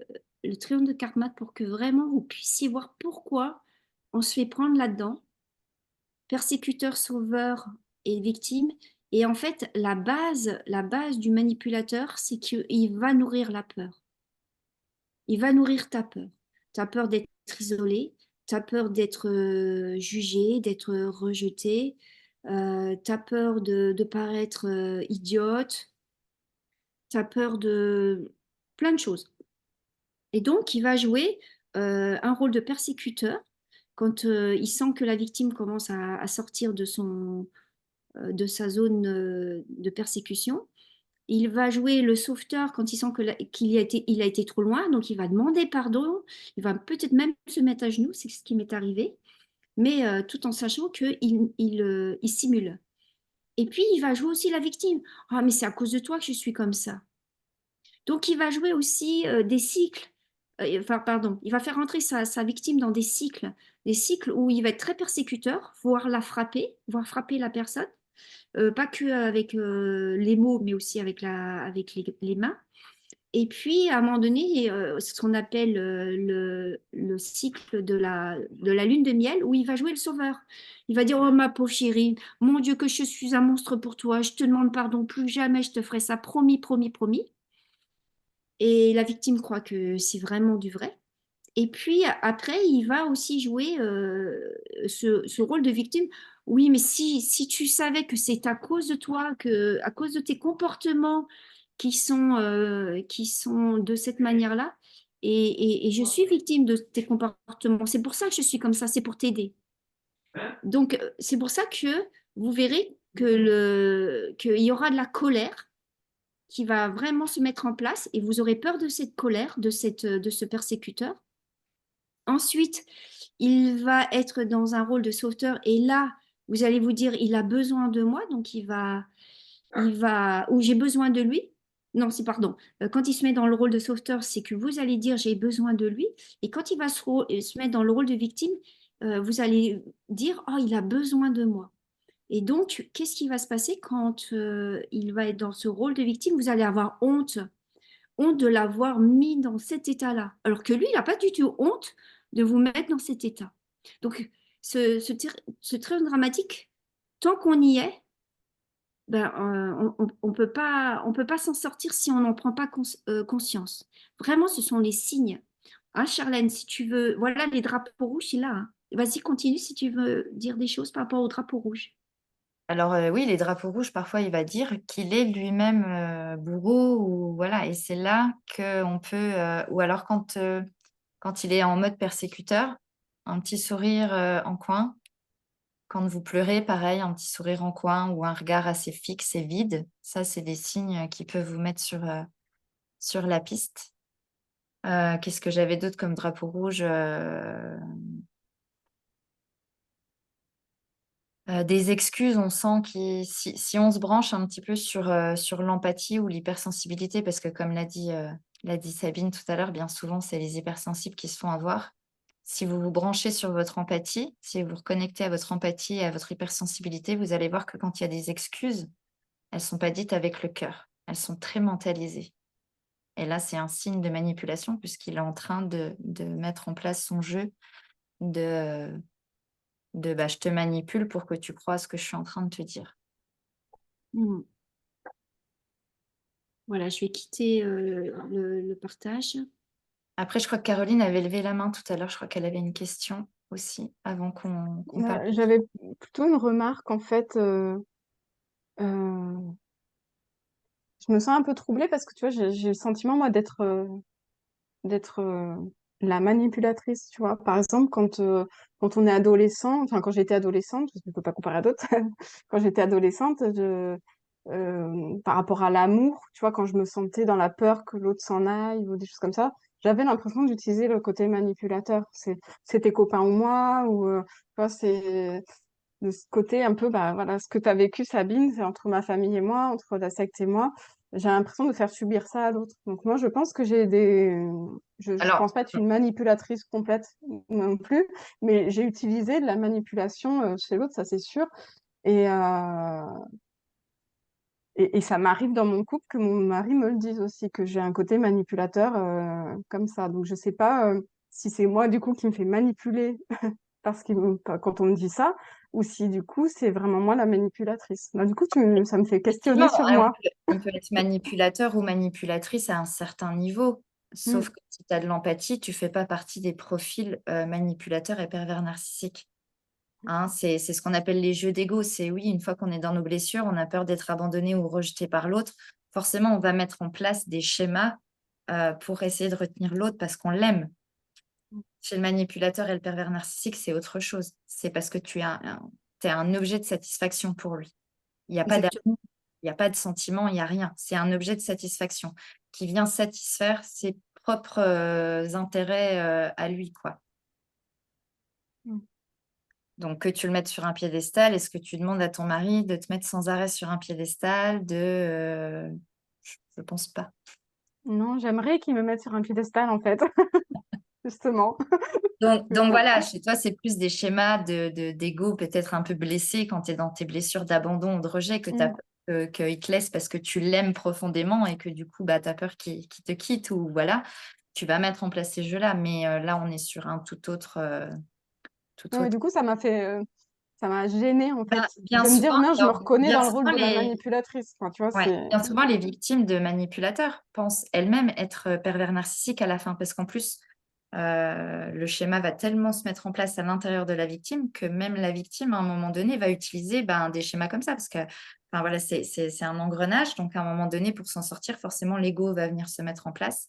triomphe de Karma pour que vraiment vous puissiez voir pourquoi on se fait prendre là-dedans, persécuteur, sauveur et victime. Et en fait, la base du manipulateur, c'est qu'il va nourrir la peur. Il va nourrir ta peur. Tu as peur d'être isolé, tu as peur d'être jugé, d'être rejeté, tu as peur de paraître idiote, tu as peur de plein de choses. Et donc, il va jouer un rôle de persécuteur quand il sent que la victime commence à sortir de sa zone de persécution. Il va jouer le sauveteur quand il sent qu'il a été trop loin, donc il va demander pardon, il va peut-être même se mettre à genoux, c'est ce qui m'est arrivé, mais tout en sachant qu'il simule. Et puis il va jouer aussi la victime. Ah, mais c'est à cause de toi que je suis comme ça. Donc il va jouer aussi des cycles, enfin pardon, il va faire entrer sa victime dans des cycles où il va être très persécuteur, voire frapper la personne. Pas que avec les mots, mais aussi avec les mains. Et puis, à un moment donné, c'est ce qu'on appelle le cycle de la lune de miel, où il va jouer le sauveur. Il va dire, oh ma pauvre chérie, mon Dieu que je suis un monstre pour toi, je te demande pardon, plus jamais je te ferai ça, promis, promis, promis. Et la victime croit que c'est vraiment du vrai. Et puis après, il va aussi jouer ce rôle de victime. Oui, mais si tu savais que c'est à cause de toi, à cause de tes comportements qui sont de cette manière-là, et je suis victime de tes comportements, c'est pour ça que je suis comme ça, c'est pour t'aider. Donc, c'est pour ça que vous verrez qu'il y aura de la colère qui va vraiment se mettre en place et vous aurez peur de cette colère, de ce persécuteur. Ensuite, il va être dans un rôle de sauveteur et là, vous allez vous dire, il a besoin de moi, donc ou j'ai besoin de lui. Non, c'est pardon. Quand il se met dans le rôle de sauveteur, c'est que vous allez dire, j'ai besoin de lui. Et quand il va se mettre dans le rôle de victime, vous allez dire, oh, il a besoin de moi. Et donc, qu'est-ce qui va se passer quand il va être dans ce rôle de victime? Vous allez avoir honte de l'avoir mis dans cet état-là. Alors que lui, il n'a pas du tout honte de vous mettre dans cet état. Donc, ce trait dramatique, tant qu'on y est, ben, on peut pas s'en sortir si on n'en prend pas conscience. Vraiment, ce sont les signes. Hein, Charlène, si tu veux, voilà les drapeaux rouges, il a. Hein. Vas-y, continue si tu veux dire des choses par rapport aux drapeaux rouges. Alors oui, les drapeaux rouges, parfois, il va dire qu'il est lui-même bourreau ou voilà, et c'est là qu'on peut, ou alors quand il est en mode persécuteur, un petit sourire en coin. Quand vous pleurez, pareil, un petit sourire en coin ou un regard assez fixe et vide. Ça, c'est des signes qui peuvent vous mettre sur la piste. Qu'est-ce que j'avais d'autre comme drapeau rouge? Des excuses, on sent si on se branche un petit peu sur l'empathie ou l'hypersensibilité, parce que comme l'a dit Sabine tout à l'heure, bien souvent, c'est les hypersensibles qui se font avoir. Si vous vous branchez sur votre empathie, si vous vous reconnectez à votre empathie et à votre hypersensibilité, vous allez voir que quand il y a des excuses, elles ne sont pas dites avec le cœur. Elles sont très mentalisées. Et là, c'est un signe de manipulation puisqu'il est en train de mettre en place son jeu de bah, je te manipule pour que tu crois ce que je suis en train de te dire. Hmm. Voilà, je vais quitter le partage. Après, je crois que Caroline avait levé la main tout à l'heure. Je crois qu'elle avait une question aussi avant qu'on parle. J'avais plutôt une remarque, en fait. Je me sens un peu troublée parce que, tu vois, j'ai le sentiment, moi, d'être la manipulatrice, tu vois. Par exemple, quand on est adolescent, enfin, quand j'étais adolescente, parce que je ne peux pas comparer à d'autres, quand j'étais adolescente, par rapport à l'amour, tu vois, quand je me sentais dans la peur que l'autre s'en aille ou des choses comme ça, j'avais l'impression d'utiliser le côté manipulateur. C'est tes copains ou moi, ou, tu vois, c'est de ce côté un peu, bah voilà, ce que tu as vécu, Sabine, c'est entre ma famille et moi, entre la secte et moi. J'ai l'impression de faire subir ça à l'autre. Donc moi, je pense que je Alors, pense pas être une manipulatrice complète non plus, mais j'ai utilisé de la manipulation chez l'autre, ça c'est sûr. Et, euh, et ça m'arrive dans mon couple que mon mari me le dise aussi, que j'ai un côté manipulateur comme ça. Donc je sais pas si c'est moi du coup qui me fait manipuler quand on me dit ça, ou si du coup c'est vraiment moi la manipulatrice. Bah, du coup, ça me fait questionner effectivement, sur moi. on peut être manipulateur ou manipulatrice à un certain niveau. Mm. Sauf que si tu as de l'empathie, tu fais pas partie des profils manipulateurs et pervers narcissiques. Hein, c'est ce qu'on appelle les jeux d'ego. C'est oui, une fois qu'on est dans nos blessures, on a peur d'être abandonné ou rejeté par l'autre. Forcément, on va mettre en place des schémas pour essayer de retenir l'autre parce qu'on l'aime. Chez le manipulateur et le pervers narcissique, c'est autre chose. C'est parce que t'es un objet de satisfaction pour lui. Il n'y a pas Exactement. d'amour, il n'y a pas de sentiment, il n'y a rien. C'est un objet de satisfaction qui vient satisfaire ses propres intérêts à lui, quoi. Mm. Donc, que tu le mettes sur un piédestal, est-ce que tu demandes à ton mari de te mettre sans arrêt sur un piédestal Je ne pense pas. Non, j'aimerais qu'ils me mettent sur un piédestal en fait, justement. Mais Donc bon. voilà, chez toi, c'est plus des schémas d'ego peut-être un peu blessés quand tu es dans tes blessures d'abandon ou de rejet, que tu as Mm. peur qu'il te laisse parce que tu l'aimes profondément et que du coup, bah, tu as peur qu'il te quitte ou voilà, tu vas mettre en place ces jeux-là. Mais là, on est sur un tout autre. Tout Non, mais autre. du coup, ça m'a gênée en fait, Bien de me dire souvent, non, je me alors, reconnais dans le rôle de la manipulatrice. Enfin, tu vois, ouais, c'est. bien souvent, les victimes de manipulateurs pensent elles-mêmes être pervers narcissiques à la fin parce qu'en plus, le schéma va tellement se mettre en place à l'intérieur de la victime que même la victime, à un moment donné, va utiliser des schémas comme ça parce que enfin, voilà, c'est un engrenage. Donc, à un moment donné, pour s'en sortir, forcément, l'ego va venir se mettre en place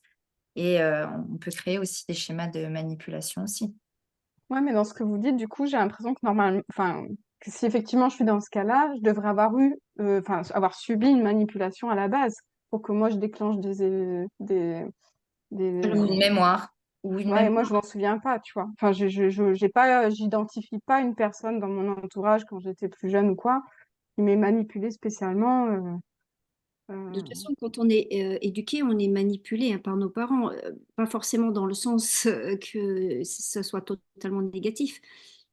et on peut créer aussi des schémas de manipulation aussi. Ouais, mais dans ce que vous dites, du coup, j'ai l'impression que normalement, enfin, que si effectivement je suis dans ce cas-là, je devrais avoir avoir subi une manipulation à la base. pour que moi je déclenche Une mémoire ou une Ouais, et moi mémoire. je m'en souviens pas, tu vois. Enfin, j'ai pas, j'identifie pas une personne dans mon entourage quand j'étais plus jeune ou quoi, qui m'ait manipulée spécialement. De toute Euh, façon, quand on est éduqué, on est manipulé, hein, par nos parents, pas forcément dans le sens que ce soit totalement négatif,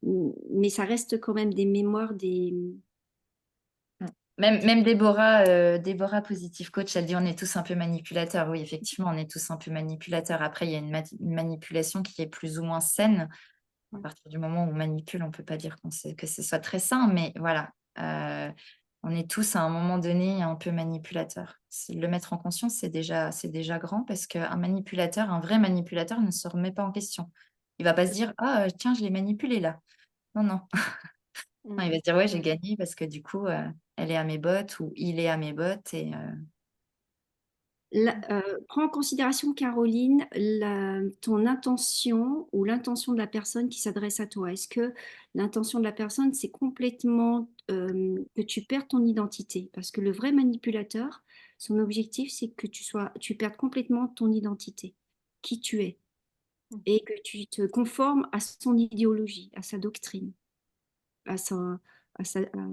mais ça reste quand même des mémoires, des... Même Déborah Positive Coach, elle dit on est tous un peu manipulateurs. Oui, effectivement, on est tous un peu manipulateurs. Après, il y a une manipulation qui est plus ou moins saine. À ouais. partir du moment où on manipule, on ne peut pas dire que ce soit très sain, mais voilà. On est tous à un moment donné un peu manipulateurs. Le mettre en conscience, c'est déjà grand parce qu'un manipulateur, un vrai manipulateur ne se remet pas en question. Il ne va pas se dire, ah, tiens, je l'ai manipulé là. Non, non. Non, il va se dire, ouais, j'ai Ouais. gagné parce que du coup, elle est à mes bottes ou il est à mes bottes. Et, Prends en considération, Caroline, ton intention ou l'intention de la personne qui s'adresse à toi. Est-ce que l'intention de la personne, c'est complètement que tu perds ton identité? Parce que le vrai manipulateur, son objectif, c'est que tu perdes complètement ton identité, qui tu es, et que tu te conformes à son idéologie, à sa doctrine, à sa,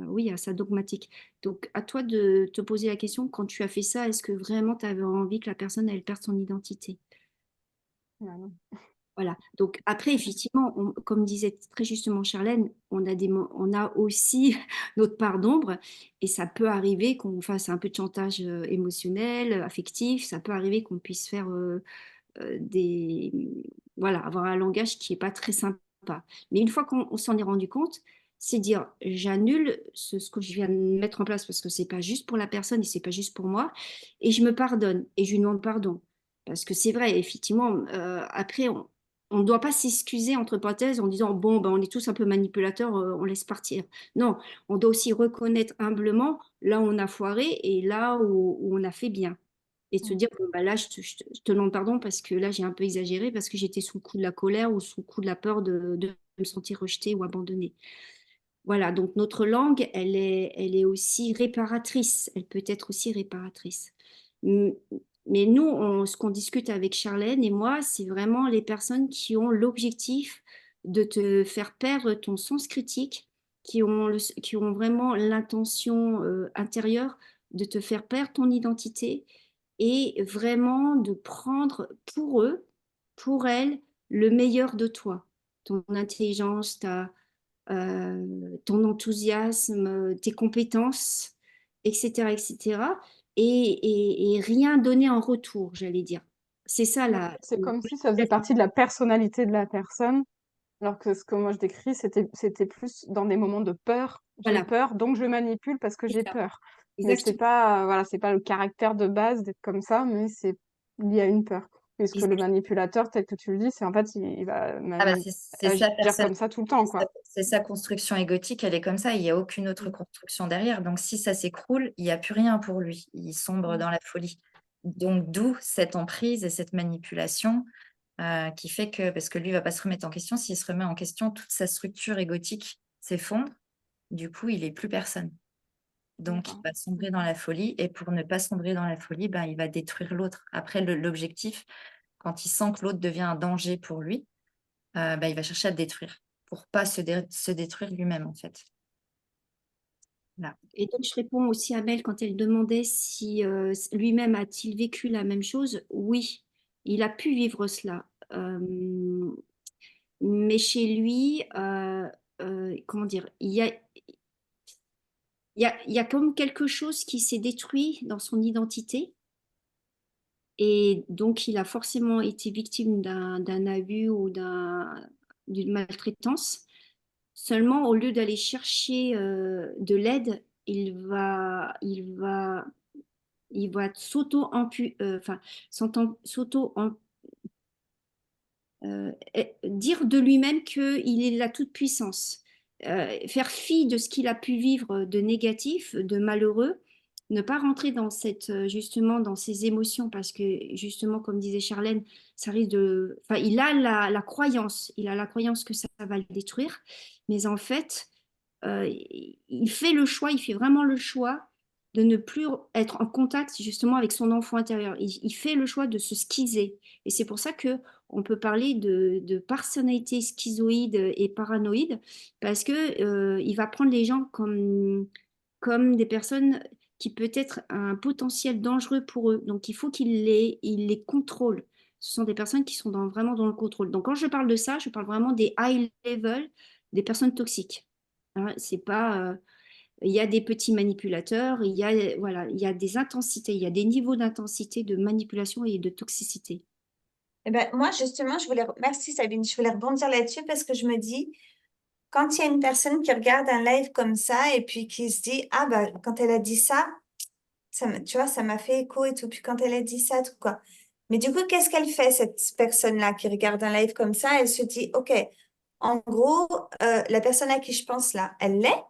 oui, à sa dogmatique. Donc, à toi de te poser la question, quand tu as fait ça, est-ce que vraiment tu avais envie que la personne, elle perde son identité? Ouais, non. Voilà. Donc, après, effectivement, comme disait très justement Charlène, on a aussi notre part d'ombre et ça peut arriver qu'on fasse un peu de chantage émotionnel, affectif. Ça peut arriver qu'on puisse faire des, voilà, avoir un langage qui n'est pas très sympa. Mais une fois qu'on s'en est rendu compte, c'est dire j'annule ce que je viens de mettre en place parce que c'est pas juste pour la personne et c'est pas juste pour moi et je me pardonne et je lui demande pardon. Parce que c'est vrai, effectivement, après, on ne doit pas s'excuser entre parenthèses en disant bon, ben, on est tous un peu manipulateurs, on laisse partir. Non, on doit aussi reconnaître humblement là où on a foiré et là où on a fait bien et de se dire, bon, bah là, je te demande pardon parce que là, j'ai un peu exagéré, parce que j'étais sous le coup de la colère ou sous le coup de la peur de me sentir rejetée ou abandonnée. Voilà, donc notre langue, elle est aussi réparatrice. Elle peut être aussi réparatrice. M- Mais nous, ce qu'on discute avec Charlène et moi, c'est vraiment les personnes qui ont l'objectif de te faire perdre ton sens critique, qui ont vraiment l'intention intérieure de te faire perdre ton identité et vraiment de prendre pour eux, pour elles, le meilleur de toi, ton intelligence, ton enthousiasme, tes compétences, etc., etc., et rien donner en retour, j'allais dire. C'est ça Ouais, la... c'est comme si ça faisait partie de la personnalité de la personne, alors que ce que moi je décris, c'était plus dans des moments de peur. J'ai Voilà, peur, donc je manipule parce que c'est j'ai ça, peur. Mais c'est exactement. pas, voilà, c'est pas le caractère de base d'être comme ça, mais c'est lié à une peur. Parce que le Exactement. manipulateur, tel que tu le dis, c'est en fait, il va ah bah, c'est sa agir personne, comme ça tout le temps, quoi. c'est sa construction égotique, elle est comme ça. Il n'y a aucune autre construction derrière. Donc, si ça s'écroule, il n'y a plus rien pour lui. Il sombre dans la folie. Donc, d'où cette emprise et cette manipulation qui fait que, parce que lui ne va pas se remettre en question, s'il se remet en question, toute sa structure égotique s'effondre. Du coup, il n'est plus personne. Donc, il D'accord. va sombrer dans la folie. Et pour ne pas sombrer dans la folie, ben, il va détruire l'autre. Après, l'objectif, quand il sent que l'autre devient un danger pour lui, ben, il va chercher à le détruire pour pas se détruire lui-même, en fait. Là. Et donc, je réponds aussi à Mel quand elle demandait si lui-même a-t-il vécu la même chose. Oui, il a pu vivre cela. Mais chez lui, comment dire, il y a comme quelque chose qui s'est détruit dans son identité. Et donc, il a forcément été victime d'un abus ou d'une maltraitance. Seulement, au lieu d'aller chercher de l'aide, il va enfin, s'auto dire de lui-même qu'il est la toute-puissance, faire fi de ce qu'il a pu vivre de négatif, de malheureux, ne pas rentrer dans justement dans ses émotions parce que justement, comme disait Charlène, ça risque de, enfin, il a la croyance que ça va le détruire, mais en fait, il fait le choix, il fait vraiment le choix de ne plus être en contact justement avec son enfant intérieur. Il fait le choix de se schizer. Et c'est pour ça que on peut parler de personnalité schizoïde et paranoïde, parce que il va prendre les gens comme des personnes qui peut être un potentiel dangereux pour eux. Donc il faut il les contrôle. Ce sont des personnes qui sont vraiment dans le contrôle. Donc quand je parle de ça, je parle vraiment des high level, des personnes toxiques. Hein, c'est pas il y a des petits manipulateurs, voilà, il y a des intensités, il y a des niveaux d'intensité, de manipulation et de toxicité. Eh ben, moi, justement, merci Sabine, je voulais rebondir là-dessus parce que je me dis, quand il y a une personne qui regarde un live comme ça et puis qui se dit, ah bah, quand elle a dit ça, tu vois, ça m'a fait écho et tout. Puis quand elle a dit ça, tout quoi. Mais du coup, qu'est-ce qu'elle fait, cette personne-là qui regarde un live comme ça? Elle se dit, OK, en gros, la personne à qui je pense là, elle l'est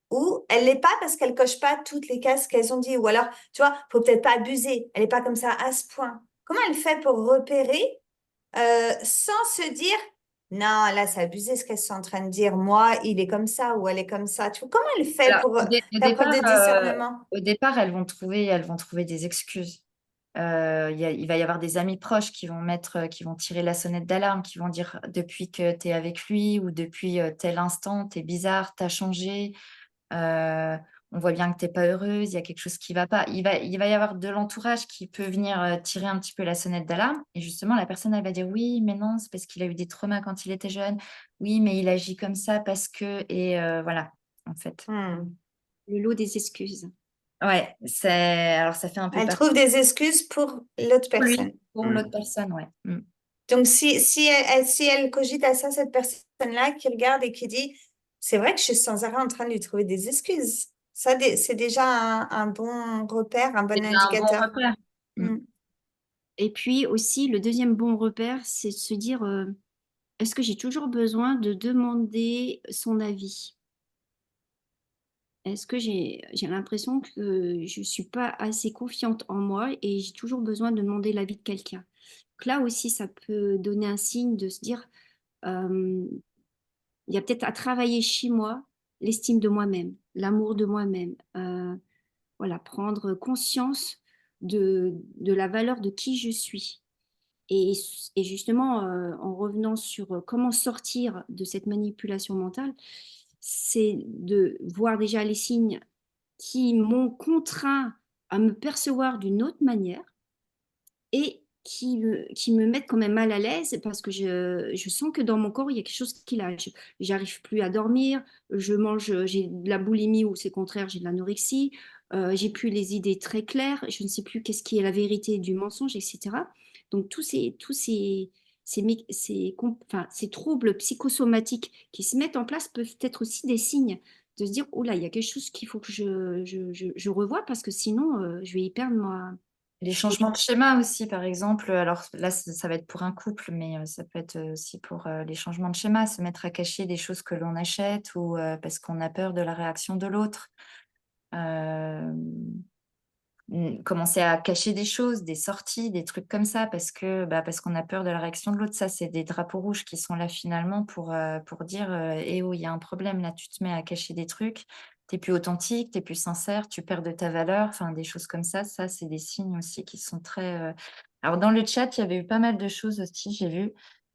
ou elle l'est pas parce qu'elle coche pas toutes les cases qu'elles ont dit. Ou alors, tu vois, faut peut-être pas abuser. Elle est pas comme ça à ce point. Comment elle fait pour repérer sans se dire, non, là, c'est abusé ce qu'elles sont en train de dire. Moi, il est comme ça ou elle est comme ça. Tu vois, comment elle fait Alors, pour au faire preuve départ, de discernement? au départ, elles vont trouver des excuses. Il va y avoir des amis proches qui vont tirer la sonnette d'alarme, qui vont dire depuis que tu es avec lui ou depuis tel instant, tu es bizarre, tu as changé, on voit bien que tu n'es pas heureuse, il y a quelque chose qui ne va pas. Il va y avoir de l'entourage qui peut venir tirer un petit peu la sonnette d'alarme. Et justement, la personne, elle va dire oui, mais non, c'est parce qu'il a eu des traumas quand il était jeune. Oui, mais il agit comme ça parce que. Et voilà, en fait. Hmm. Le lot des excuses. Ouais, alors ça fait un peu Elle peur trouve des excuses pour l'autre pour lui, personne. pour Hmm. l'autre personne, ouais. Donc, si elle cogite à ça, cette personne-là qui regarde et qui dit, c'est vrai que je suis sans arrêt en train de lui trouver des excuses. Ça, c'est déjà un bon repère, un bon C'est un bon indicateur. repère. Hmm. Et puis aussi, le deuxième bon repère, c'est de se dire, est-ce que j'ai toujours besoin de demander son avis? Est-ce que j'ai l'impression que je ne suis pas assez confiante en moi et j'ai toujours besoin de demander l'avis de quelqu'un? Donc là aussi, ça peut donner un signe de se dire, euh, il y a peut-être à travailler chez moi l'estime de moi-même, l'amour de moi-même, voilà, prendre conscience de la valeur de qui je suis. Et, et justement, en revenant sur comment sortir de cette manipulation mentale, c'est de voir déjà les signes qui m'ont contraint à me percevoir d'une autre manière et qui me mettent quand même mal à l'aise parce que je sens que dans mon corps, il y a quelque chose qui lâche. J'arrive plus à dormir, je mange, j'ai de la boulimie ou c'est contraire, j'ai de l'anorexie, j'ai plus les idées très claires, je ne sais plus qu'est-ce qui est la vérité du mensonge, etc. Donc ces troubles psychosomatiques qui se mettent en place peuvent être aussi des signes de se dire, oh là, il y a quelque chose qu'il faut que je revoie parce que sinon, je vais y perdre moi. Les changements de schéma aussi, par exemple. Alors là, ça va être pour un couple, mais ça peut être aussi pour les changements de schéma, se mettre à cacher des choses que l'on achète ou parce qu'on a peur de la réaction de l'autre. Commencer à cacher des choses, des sorties, des trucs comme ça, parce qu'on a peur de la réaction de l'autre. Ça, c'est des drapeaux rouges qui sont là finalement pour dire eh oh, il y a un problème là, tu te mets à cacher des trucs, tu n'es plus authentique, tu n'es plus sincère, tu perds de ta valeur, enfin des choses comme ça. Ça, c'est des signes aussi qui sont très. Alors, dans le chat, il y avait eu pas mal de choses aussi, j'ai vu.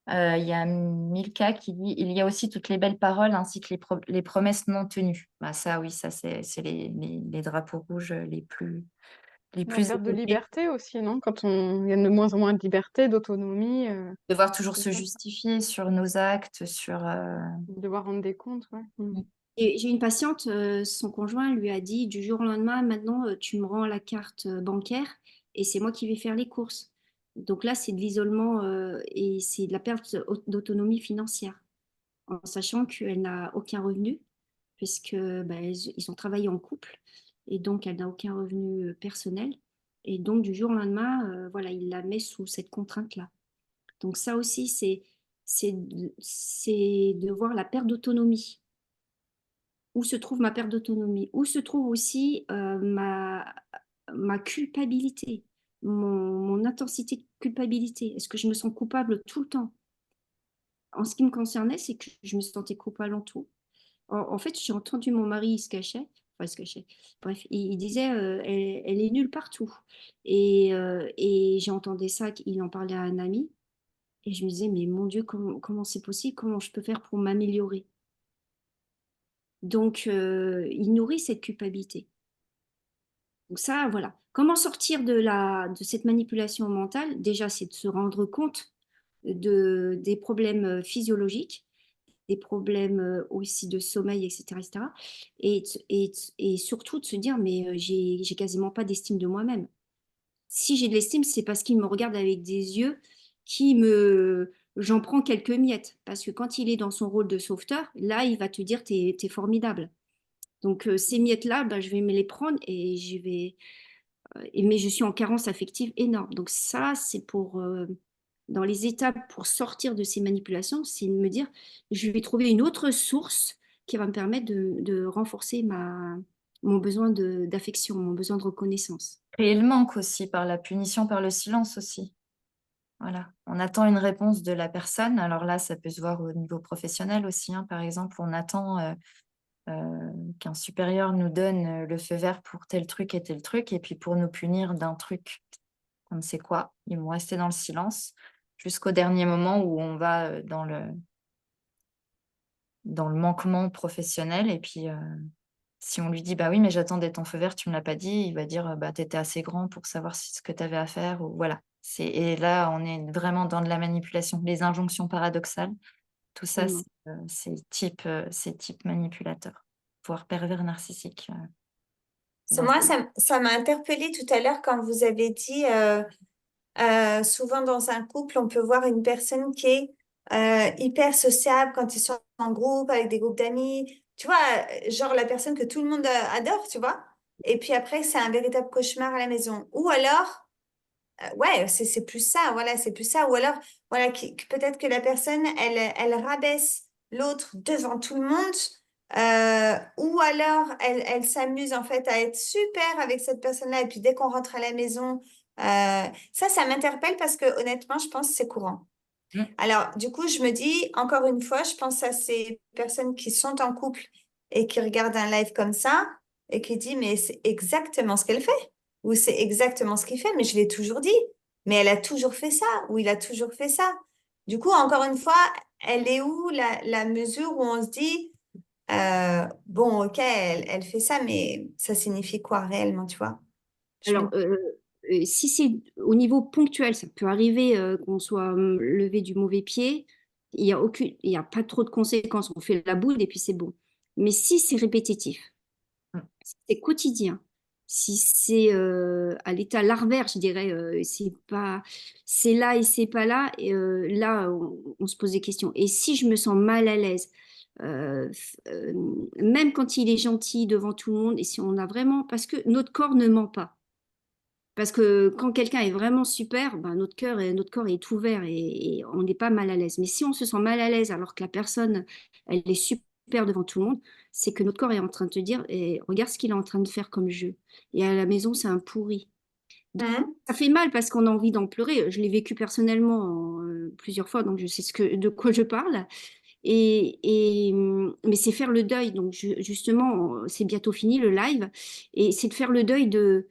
Il y a Milka qui dit il y a aussi toutes les belles paroles ainsi que les promesses non tenues. Bah, ça, oui, ça, c'est les drapeaux rouges les La plus perte de évoqués. liberté aussi, non? Quand il y a de moins en moins de liberté, d'autonomie, Devoir toujours c'est se ça, justifier sur nos actes, devoir rendre des comptes, ouais. Mm. Et j'ai une patiente, son conjoint lui a dit du jour au lendemain, maintenant tu me rends la carte bancaire et c'est moi qui vais faire les courses. Donc là, c'est de l'isolement et c'est de la perte d'autonomie financière, en sachant qu'elle n'a aucun revenu, puisque ils ont travaillé en couple et donc elle n'a aucun revenu personnel. Et donc du jour au lendemain, voilà, il la met sous cette contrainte-là. Donc ça aussi, c'est de voir la perte d'autonomie. Où se trouve ma perte d'autonomie? Où se trouve aussi ma culpabilité, mon intensité de culpabilité? Est-ce que je me sens coupable tout le temps? En ce qui me concernait, c'est que je me sentais coupable en tout. En fait, j'ai entendu mon mari, il se cachait. Enfin, ce que bref, il disait, elle est nulle partout. Et j'entendais ça, qu'il en parlait à un ami. Et je me disais, mais mon Dieu, comment c'est possible? Comment je peux faire pour m'améliorer? Donc, il nourrit cette culpabilité. Donc ça, voilà. Comment sortir de cette manipulation mentale? Déjà, c'est de se rendre compte des problèmes physiologiques, des problèmes aussi de sommeil, etc., etc. Et surtout de se dire, mais j'ai quasiment pas d'estime de moi-même. Si j'ai de l'estime, c'est parce qu'il me regarde avec des yeux j'en prends quelques miettes. Parce que quand il est dans son rôle de sauveteur, là, il va te dire, t'es formidable. Donc, ces miettes-là, bah, je vais me les prendre et mais je suis en carence affective énorme. Donc ça, c'est dans les étapes pour sortir de ces manipulations, c'est de me dire, je vais trouver une autre source qui va me permettre de renforcer mon besoin d'affection, mon besoin de reconnaissance. Et le manque aussi, par la punition, par le silence aussi. Voilà. On attend une réponse de la personne. Alors là, ça peut se voir au niveau professionnel aussi, hein. Par exemple, on attend qu'un supérieur nous donne le feu vert pour tel truc, et puis pour nous punir d'un truc, on ne sait quoi, ils vont rester dans le silence jusqu'au dernier moment où on va dans le manquement professionnel. Et puis, si on lui dit: «Bah oui, mais j'attendais ton feu vert, tu me l'as pas dit», il va dire: «Bah, tu étais assez grand pour savoir ce que tu avais à faire», ou voilà. Et là, on est vraiment dans de la manipulation, les injonctions paradoxales, tout ça, Absolument. c'est type manipulateur, voire pervers narcissique, dans Moi, ça m'a interpellée tout à l'heure quand vous avez dit, souvent dans un couple, on peut voir une personne qui est hyper sociable quand ils sont en groupe, avec des groupes d'amis. Tu vois, genre la personne que tout le monde adore, tu vois. Et puis après, c'est un véritable cauchemar à la maison. Ou alors, ouais, c'est plus ça, voilà, c'est plus ça. Ou alors, voilà, que peut-être que la personne, elle rabaisse l'autre devant tout le monde. Ou alors, elle s'amuse en fait à être super avec cette personne-là. Et puis dès qu'on rentre à la maison, ça m'interpelle parce que honnêtement, je pense que c'est courant. Mmh. Alors, du coup, je me dis, encore une fois, je pense à ces personnes qui sont en couple et qui regardent un live comme ça et qui disent, mais c'est exactement ce qu'elle fait. Ou c'est exactement ce qu'il fait, mais je l'ai toujours dit. Mais elle a toujours fait ça, ou il a toujours fait ça. Du coup, encore une fois, elle est où la mesure où on se dit, bon, ok, elle fait ça, mais ça signifie quoi réellement, tu vois? Je me... Alors, si c'est au niveau ponctuel, ça peut arriver qu'on soit levé du mauvais pied. Il y a pas trop de conséquences. On fait la boule et puis c'est bon. Mais si c'est répétitif, Mmh. si c'est quotidien, si c'est à l'état larvaire, je dirais, c'est là et c'est pas là, et là, on se pose des questions. Et si je me sens mal à l'aise, même quand il est gentil devant tout le monde, et si on a vraiment, parce que notre corps ne ment pas. Parce que quand quelqu'un est vraiment super, ben notre corps est ouvert, et on n'est pas mal à l'aise. Mais si on se sent mal à l'aise alors que la personne, elle est super devant tout le monde, c'est que notre corps est en train de te dire, regarde ce qu'il est en train de faire comme jeu. Et à la maison, c'est un pourri. Donc, Hein. ça fait mal parce qu'on a envie d'en pleurer. Je l'ai vécu personnellement plusieurs fois, donc je sais de quoi je parle. Mais c'est faire le deuil. Donc, justement, c'est bientôt fini le live. Et c'est de faire le deuil de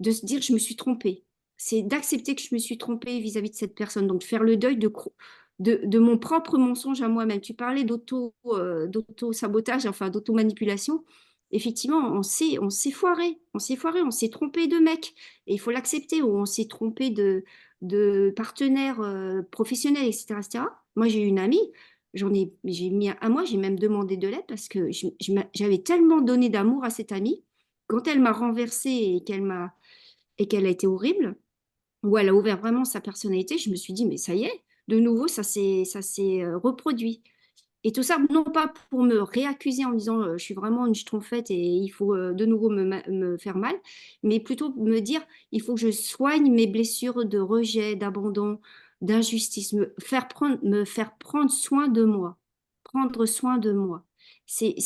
se dire, je me suis trompée. C'est d'accepter que je me suis trompée vis-à-vis de cette personne. Donc, faire le deuil de mon propre mensonge à moi-même. Tu parlais d'auto-sabotage, enfin d'auto-manipulation. Effectivement, on s'est foiré. On s'est trompé de mec. Et il faut l'accepter. Ou on s'est trompé de partenaire professionnel, etc., etc. Moi, j'ai eu une amie. J'ai mis un mois, j'ai même demandé de l'aide parce que j'avais tellement donné d'amour à cette amie. Quand elle m'a renversée et qu'elle a été horrible, où elle a ouvert vraiment sa personnalité, je me suis dit, mais ça y est, de nouveau, ça s'est reproduit. Et tout ça, non pas pour me réaccuser en me disant, je suis vraiment une schtroumpfette et il faut de nouveau me faire mal, mais plutôt me dire, il faut que je soigne mes blessures de rejet, d'abandon, d'injustice, me faire prendre soin de moi, prendre soin de moi. Ces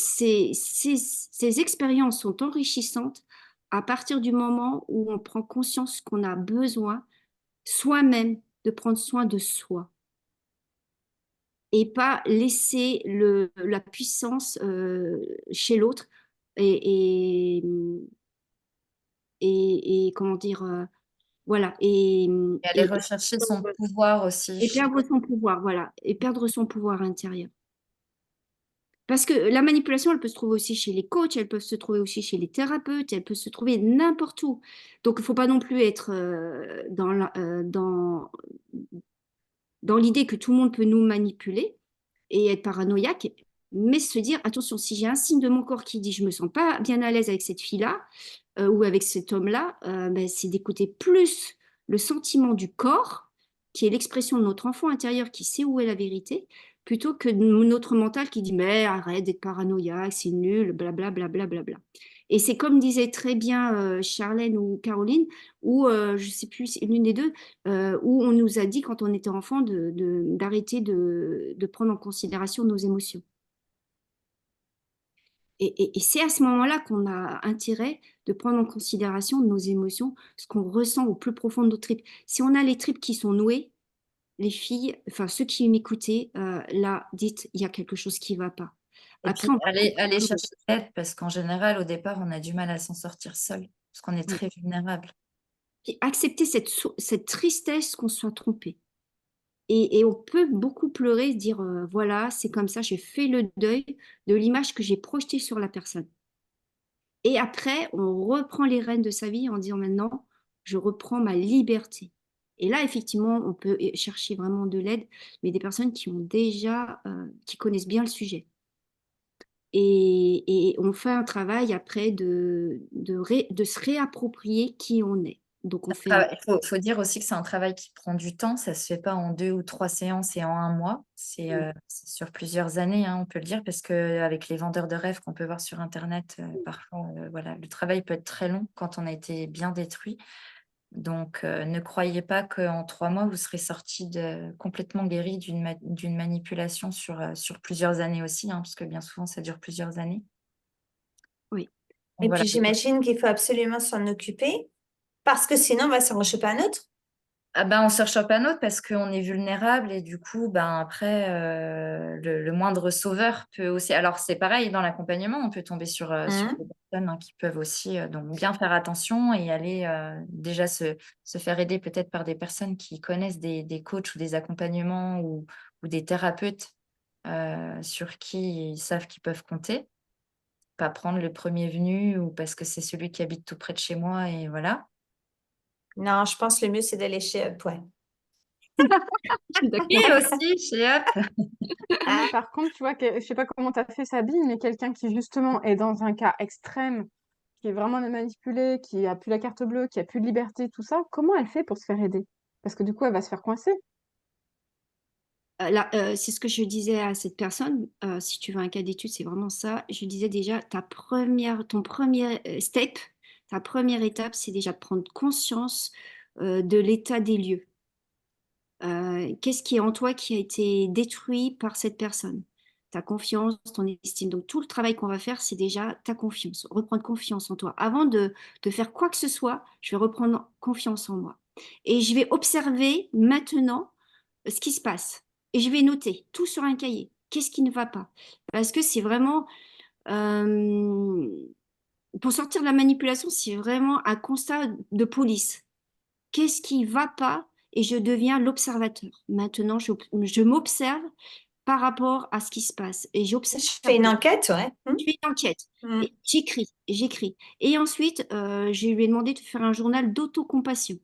expériences sont enrichissantes à partir du moment où on prend conscience qu'on a besoin soi-même de prendre soin de soi et pas laisser la puissance chez l'autre, et, et, et comment dire, voilà, Et aller rechercher son pouvoir et aussi. perdre son pouvoir, voilà, et perdre son pouvoir intérieur. Parce que la manipulation, elle peut se trouver aussi chez les coachs, elle peut se trouver aussi chez les thérapeutes, elle peut se trouver n'importe où. Donc, il ne faut pas non plus être dans l'idée que tout le monde peut nous manipuler et être paranoïaque, mais se dire, attention, si j'ai un signe de mon corps qui dit je ne me sens pas bien à l'aise avec cette fille-là ou avec cet homme-là, ben, c'est d'écouter plus le sentiment du corps, qui est l'expression de notre enfant intérieur qui sait où est la vérité, plutôt que notre mental qui dit mais arrête d'être paranoïaque, c'est nul, blablabla. Bla, bla, bla, bla. Et c'est comme disait très bien Charlène ou Caroline, ou je ne sais plus, l'une des deux, où on nous a dit quand on était enfant d'arrêter de prendre en considération nos émotions. Et c'est à ce moment-là qu'on a intérêt de prendre en considération nos émotions, ce qu'on ressent au plus profond de nos tripes. Si on a les tripes qui sont nouées, les filles, enfin ceux qui m'écoutaient, là, dites, il y a quelque chose qui ne va pas. Et Après, puis on aller chercher de l'aide parce qu'en général, au départ, on a du mal à s'en sortir seul parce qu'on est très vulnérable. puis accepter cette tristesse qu'on soit trompé. Et on peut beaucoup pleurer, se dire, voilà, c'est comme ça, j'ai fait le deuil de l'image que j'ai projetée sur la personne. Et après, on reprend les rênes de sa vie en disant maintenant, je reprends ma liberté. Et là, effectivement, on peut chercher vraiment de l'aide, mais des personnes qui ont déjà, qui connaissent bien le sujet. Et on fait un travail après de se réapproprier qui on est. Donc, on fait un... Faut dire aussi que c'est un travail qui prend du temps. Ça se fait pas en 2 ou 3 séances et en un mois. C'est sur plusieurs années, hein, on peut le dire, parce qu'avec les vendeurs de rêves qu'on peut voir sur Internet, parfois, voilà, le travail peut être très long quand on a été bien détruit. Donc, ne croyez pas qu'en 3 mois, vous serez sorti complètement guéri d'une manipulation sur plusieurs années aussi, hein, parce que bien souvent, ça dure plusieurs années. Oui. Donc Et voilà. puis j'imagine qu'il faut absolument s'en occuper parce que sinon on va s'en rechoper un autre. Ah ben, on se rechoppe un autre parce qu'on est vulnérable et du coup, ben, après, le moindre sauveur peut aussi... Alors, c'est pareil, dans l'accompagnement, on peut tomber sur Hein. des personnes, hein, qui peuvent aussi donc bien faire attention et aller déjà se faire aider peut-être par des personnes qui connaissent des coachs ou des accompagnements ou des thérapeutes sur qui ils savent qu'ils peuvent compter. Pas prendre le premier venu ou parce que c'est celui qui habite tout près de chez moi et voilà. Non, je pense que le mieux c'est d'aller chez Up, ouais. Je suis d'accord. Et aussi chez Up. Mais par contre, tu vois, je sais pas comment tu as fait Sabine, mais quelqu'un qui justement est dans un cas extrême, qui est vraiment manipulé, qui a plus la carte bleue, qui a plus de liberté, tout ça, comment elle fait pour se faire aider? Parce que du coup, elle va se faire coincer. Là, c'est ce que je disais à cette personne. Si tu veux un cas d'étude, c'est vraiment ça. Je disais déjà, ton premier step, ta première étape, c'est déjà de prendre conscience de l'état des lieux. Qu'est-ce qui est en toi qui a été détruit par cette personne? Ta confiance, ton estime. Donc, tout le travail qu'on va faire, c'est déjà ta confiance. Reprendre confiance en toi. Avant de faire quoi que ce soit, je vais reprendre confiance en moi. Et je vais observer maintenant ce qui se passe. Et je vais noter tout sur un cahier. Qu'est-ce qui ne va pas? Parce que c'est vraiment, euh, pour sortir de la manipulation, c'est vraiment un constat de police. Qu'est-ce qui ne va pas? Et je deviens l'observateur. Maintenant, je m'observe par rapport à ce qui se passe. Et j'observe. Je fais une enquête, ouais. Je fais une enquête. Mm. Et j'écris. Et ensuite, je lui ai demandé de faire un journal d'autocompassion.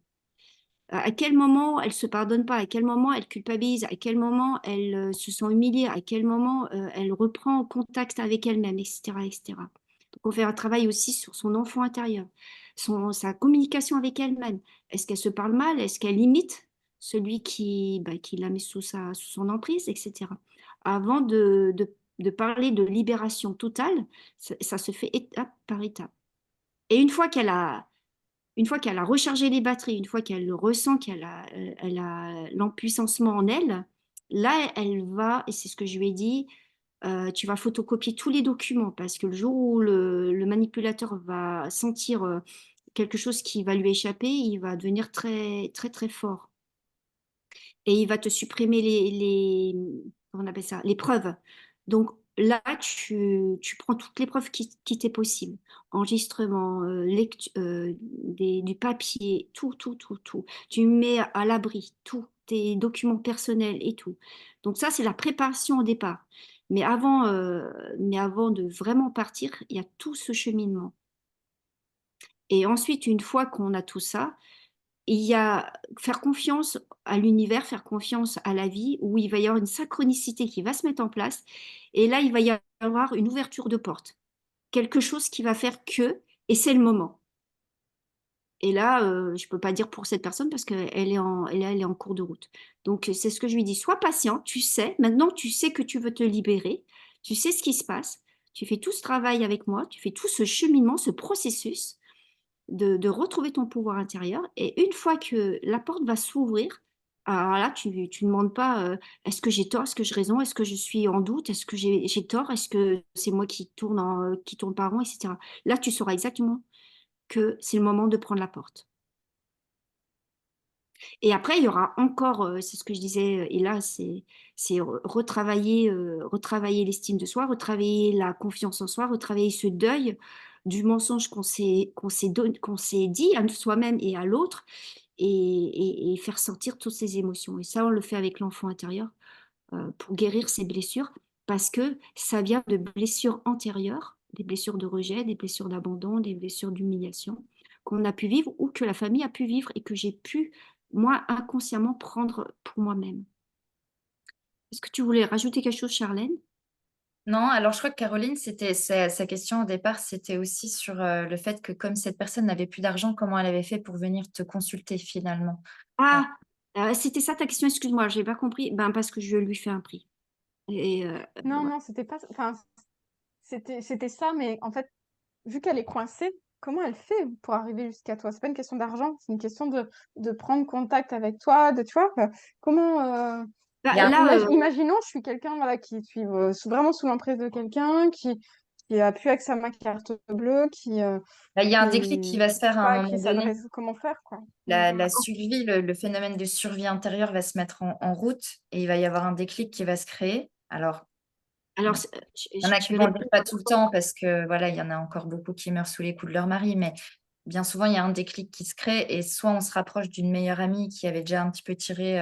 À quel moment elle se pardonne pas, à quel moment elle culpabilise, à quel moment elle se sent humiliée, à quel moment elle reprend contact avec elle-même, etc., etc. Donc on fait un travail aussi sur son enfant intérieur, sa communication avec elle-même. Est-ce qu'elle se parle mal? Est-ce qu'elle imite celui qui la met sous son emprise, etc. Avant de parler de libération totale, ça se fait étape par étape. Et une fois qu'elle a rechargé les batteries, une fois qu'elle ressent elle a l'empuissancement en elle, là, elle va, et c'est ce que je lui ai dit, tu vas photocopier tous les documents parce que le jour où le manipulateur va sentir quelque chose qui va lui échapper, il va devenir très, très, très fort. Et il va te supprimer comment on appelle ça, les preuves. Donc, là, tu prends toutes les preuves qui t'est possible. Enregistrement, du papier, tout, tout, tout, tout. Tu mets à l'abri tous tes documents personnels et tout. Donc ça, c'est la préparation au départ. Mais avant de vraiment partir, il y a tout ce cheminement. Et ensuite, une fois qu'on a tout ça, il y a faire confiance à l'univers, faire confiance à la vie, où il va y avoir une synchronicité qui va se mettre en place. Et là, il va y avoir une ouverture de porte. Quelque chose qui va faire que, et c'est le moment. Et là, je ne peux pas dire pour cette personne parce qu'elle est en cours de route. Donc, c'est ce que je lui dis. Sois patient, tu sais, maintenant tu sais que tu veux te libérer, tu sais ce qui se passe, tu fais tout ce travail avec moi, tu fais tout ce cheminement, ce processus de retrouver ton pouvoir intérieur. Et une fois que la porte va s'ouvrir, alors là, tu ne demandes pas est-ce que j'ai tort, est-ce que j'ai raison, est-ce que je suis en doute, est-ce que j'ai tort, est-ce que c'est moi qui tourne par rond, etc. Là, tu sauras exactement que c'est le moment de prendre la porte. Et après, il y aura encore, c'est ce que je disais, et là, c'est retravailler l'estime de soi, retravailler la confiance en soi, retravailler ce deuil du mensonge qu'on s'est dit à soi-même et à l'autre, et faire sortir toutes ces émotions. Et ça, on le fait avec l'enfant intérieur pour guérir ces blessures, parce que ça vient de blessures antérieures, des blessures de rejet, des blessures d'abandon, des blessures d'humiliation qu'on a pu vivre ou que la famille a pu vivre et que j'ai pu, moi, inconsciemment prendre pour moi-même. Est-ce que tu voulais rajouter quelque chose, Charlène? Non, alors je crois que Caroline, c'était sa question au départ, c'était aussi sur le fait que comme cette personne n'avait plus d'argent, comment elle avait fait pour venir te consulter finalement? Ah, Ah, c'était ça ta question, excuse-moi, je n'ai pas compris. Ben, parce que je lui fais un prix. Et Non, voilà. non, c'était pas, enfin, c'était ça, mais en fait, vu qu'elle est coincée, comment elle fait pour arriver jusqu'à toi? C'est pas une question d'argent, c'est une question de prendre contact avec toi, tu vois, comment, il y Bah, a là, imaginons, je suis quelqu'un, voilà, qui suis vraiment sous l'emprise de quelqu'un, qui a plus accès à ma carte bleue, il y a un déclic qui qui, va se je sais faire à pas un à qui moment donné. s'adresse, comment faire, quoi. La survie, le phénomène de survie intérieure va se mettre en route et il va y avoir un déclic qui va se créer. Alors, alors, il y en a je qui vais vont le dire répondre. pas tout le temps parce que voilà, il y en a encore beaucoup qui meurent sous les coups de leur mari, mais bien souvent, il y a un déclic qui se crée et soit on se rapproche d'une meilleure amie qui avait déjà un petit peu tiré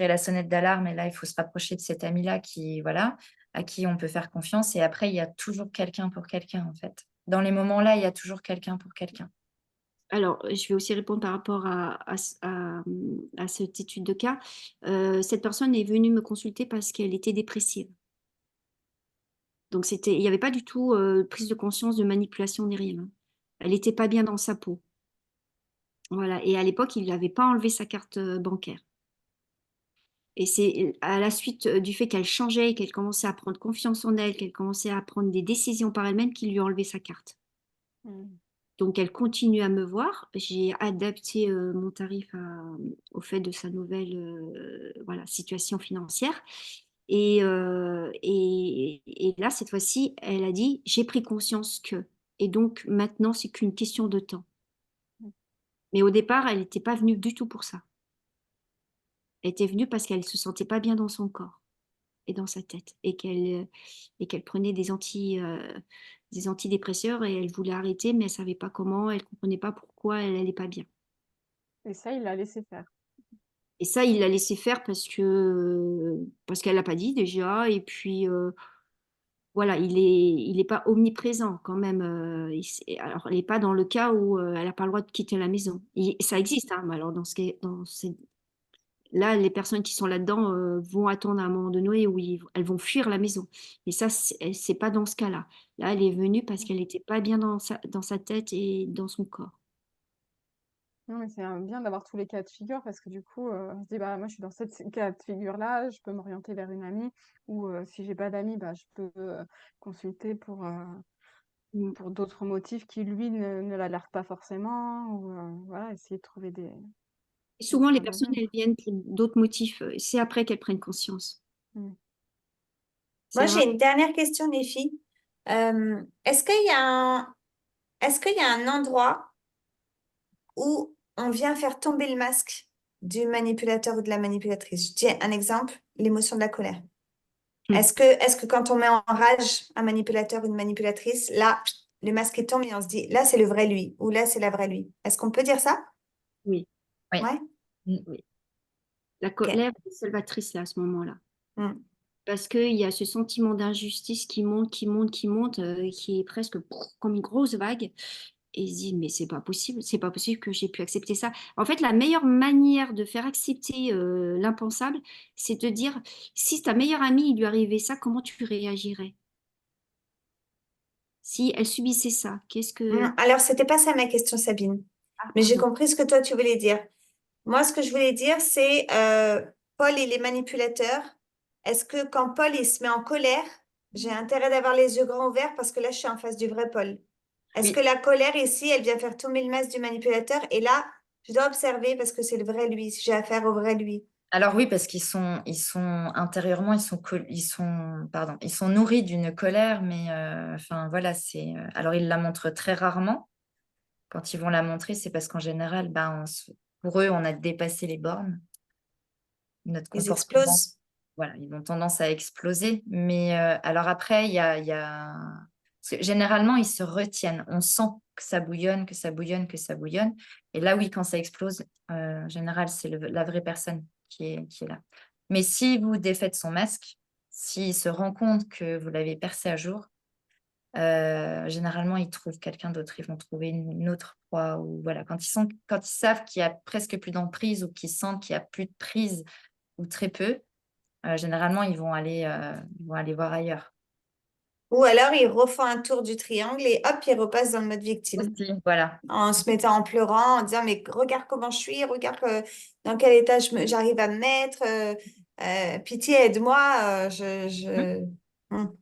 la sonnette d'alarme et là, il faut se rapprocher de cette amie-là qui, voilà, à qui on peut faire confiance. Et après, il y a toujours quelqu'un pour quelqu'un, en fait. Dans les moments-là, il y a toujours quelqu'un pour quelqu'un. Alors, je vais aussi répondre par rapport à cette étude de cas. Cette personne est venue me consulter parce qu'elle était dépressive. Donc, il n'y avait pas du tout prise de conscience de manipulation ni rien. Elle n'était pas bien dans sa peau. Voilà. Et à l'époque, il n'avait pas enlevé sa carte bancaire. Et c'est à la suite du fait qu'elle changeait, qu'elle commençait à prendre confiance en elle, qu'elle commençait à prendre des décisions par elle-même, qu'il lui a enlevé sa carte. Mm. Donc, elle continue à me voir. J'ai adapté mon tarif au fait de sa nouvelle voilà, situation financière. Et là, cette fois-ci, elle a dit, j'ai pris conscience que. Et donc, maintenant, c'est qu'une question de temps. Mais au départ, elle n'était pas venue du tout pour ça. Elle était venue parce qu'elle ne se sentait pas bien dans son corps et dans sa tête. Et qu'elle prenait des antidépresseurs et elle voulait arrêter, mais elle ne savait pas comment, elle ne comprenait pas pourquoi elle n'allait pas bien. Et ça, il l'a laissé faire. Et ça, il l'a laissé faire parce qu'elle l'a pas dit déjà. Et puis voilà, il est pas omniprésent quand même. Alors, elle n'est pas dans le cas où elle n'a pas le droit de quitter la maison. Ça existe, hein, mais alors là, les personnes qui sont là-dedans vont attendre à un moment donné où elles vont fuir la maison. Mais ça, c'est pas dans ce cas-là. Là, elle est venue parce qu'elle n'était pas bien dans sa tête et dans son corps. Non, mais c'est bien d'avoir tous les cas de figure parce que du coup, on se dit, bah, moi, je suis dans cette cas de figure-là, je peux m'orienter vers une amie ou si j'ai pas d'amis, bah, je peux consulter Mm. pour d'autres motifs qui, lui, ne l'alertent pas forcément ou voilà, essayer de trouver Et des souvent, les points personnes, d'aide. elles viennent pour d'autres motifs. C'est après qu'elles prennent conscience. Mm. Moi, C'est j'ai vrai. une dernière question, les filles. Est-ce qu'il y a est-ce qu'il y a un endroit où on vient faire tomber le masque du manipulateur ou de la manipulatrice? Je dis un exemple, l'émotion de la colère. Est-ce que quand on met en rage un manipulateur, une manipulatrice, là, le masque tombe et on se dit, là, c'est le vrai lui, ou là, c'est la vraie lui. Est-ce qu'on peut dire ça? Oui, Oui. Ouais. oui. La Ok. colère est salvatrice là, à ce moment-là. Mm. Parce qu'il y a ce sentiment d'injustice qui monte, qui est presque comme une grosse vague. Et il se dit, mais c'est pas possible que j'ai pu accepter ça. En fait, la meilleure manière de faire accepter l'impensable, c'est de dire, si ta meilleure amie, il lui arrivait ça, comment tu réagirais? Si elle subissait ça, qu'est-ce que... Alors, c'était pas ça ma question, Sabine. Ah, Mais j'ai pardon. compris ce que toi, tu voulais dire. Moi, ce que je voulais dire, c'est Paul et les manipulateurs. Est-ce que quand Paul il se met en colère, j'ai intérêt d'avoir les yeux grands ouverts parce que là, je suis en face du vrai Paul. Est-ce Oui. que la colère ici, elle vient faire tomber le masque du manipulateur et là, je dois observer parce que c'est le vrai lui, j'ai affaire au vrai lui. Alors oui, parce qu'ils sont intérieurement, ils sont nourris d'une colère, mais enfin voilà, alors ils la montrent très rarement. Quand ils vont la montrer, c'est parce qu'en général, pour eux, on a dépassé les bornes. Notre Ils comportement, explosent. voilà, ils ont tendance à exploser. Mais alors après, parce que généralement, ils se retiennent. On sent que ça bouillonne, que ça bouillonne, que ça bouillonne. Et là, oui, quand ça explose, en général, c'est la vraie personne qui est là. Mais si vous défaites son masque, s'il se rend compte que vous l'avez percé à jour, généralement, ils trouvent quelqu'un d'autre. Ils vont trouver une autre proie. Ou voilà. Quand ils savent qu'il y a presque plus d'emprise ou qu'ils sentent qu'il y a plus de prise ou très peu, généralement, ils vont aller voir ailleurs. Ou alors, ils refont un tour du triangle et hop, ils repassent dans le mode victime. Aussi, voilà. En se mettant en pleurant, en disant, mais regarde comment je suis, regarde dans quel état j'arrive à me mettre, pitié, aide-moi.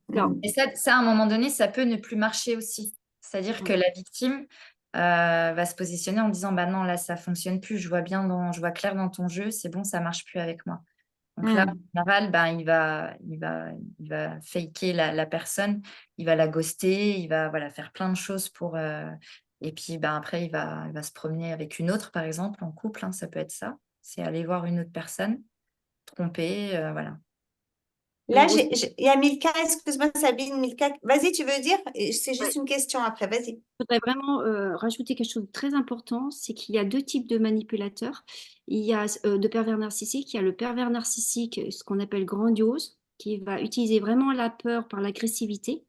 Alors, Et ça, à un moment donné, ça peut ne plus marcher aussi. C'est-à-dire que la victime va se positionner en disant, bah non, là, ça fonctionne plus. Je vois clair dans ton jeu, c'est bon, ça marche plus avec moi. Donc là, en général, il va faker la personne, il va la ghoster, il va voilà, faire plein de choses pour. Et puis après, il va se promener avec une autre, par exemple, en couple, hein, ça peut être ça. C'est aller voir une autre personne, tromper, voilà. Là, alors aussi, il y a Milka, excuse-moi Sabine, Milka, vas-y, tu veux dire? C'est ouais, juste une question après, vas-y. je voudrais vraiment rajouter quelque chose de très important, c'est qu'il y a deux types de manipulateurs. Il y a de pervers narcissiques, il y a le pervers narcissique, ce qu'on appelle grandiose, qui va utiliser vraiment la peur par l'agressivité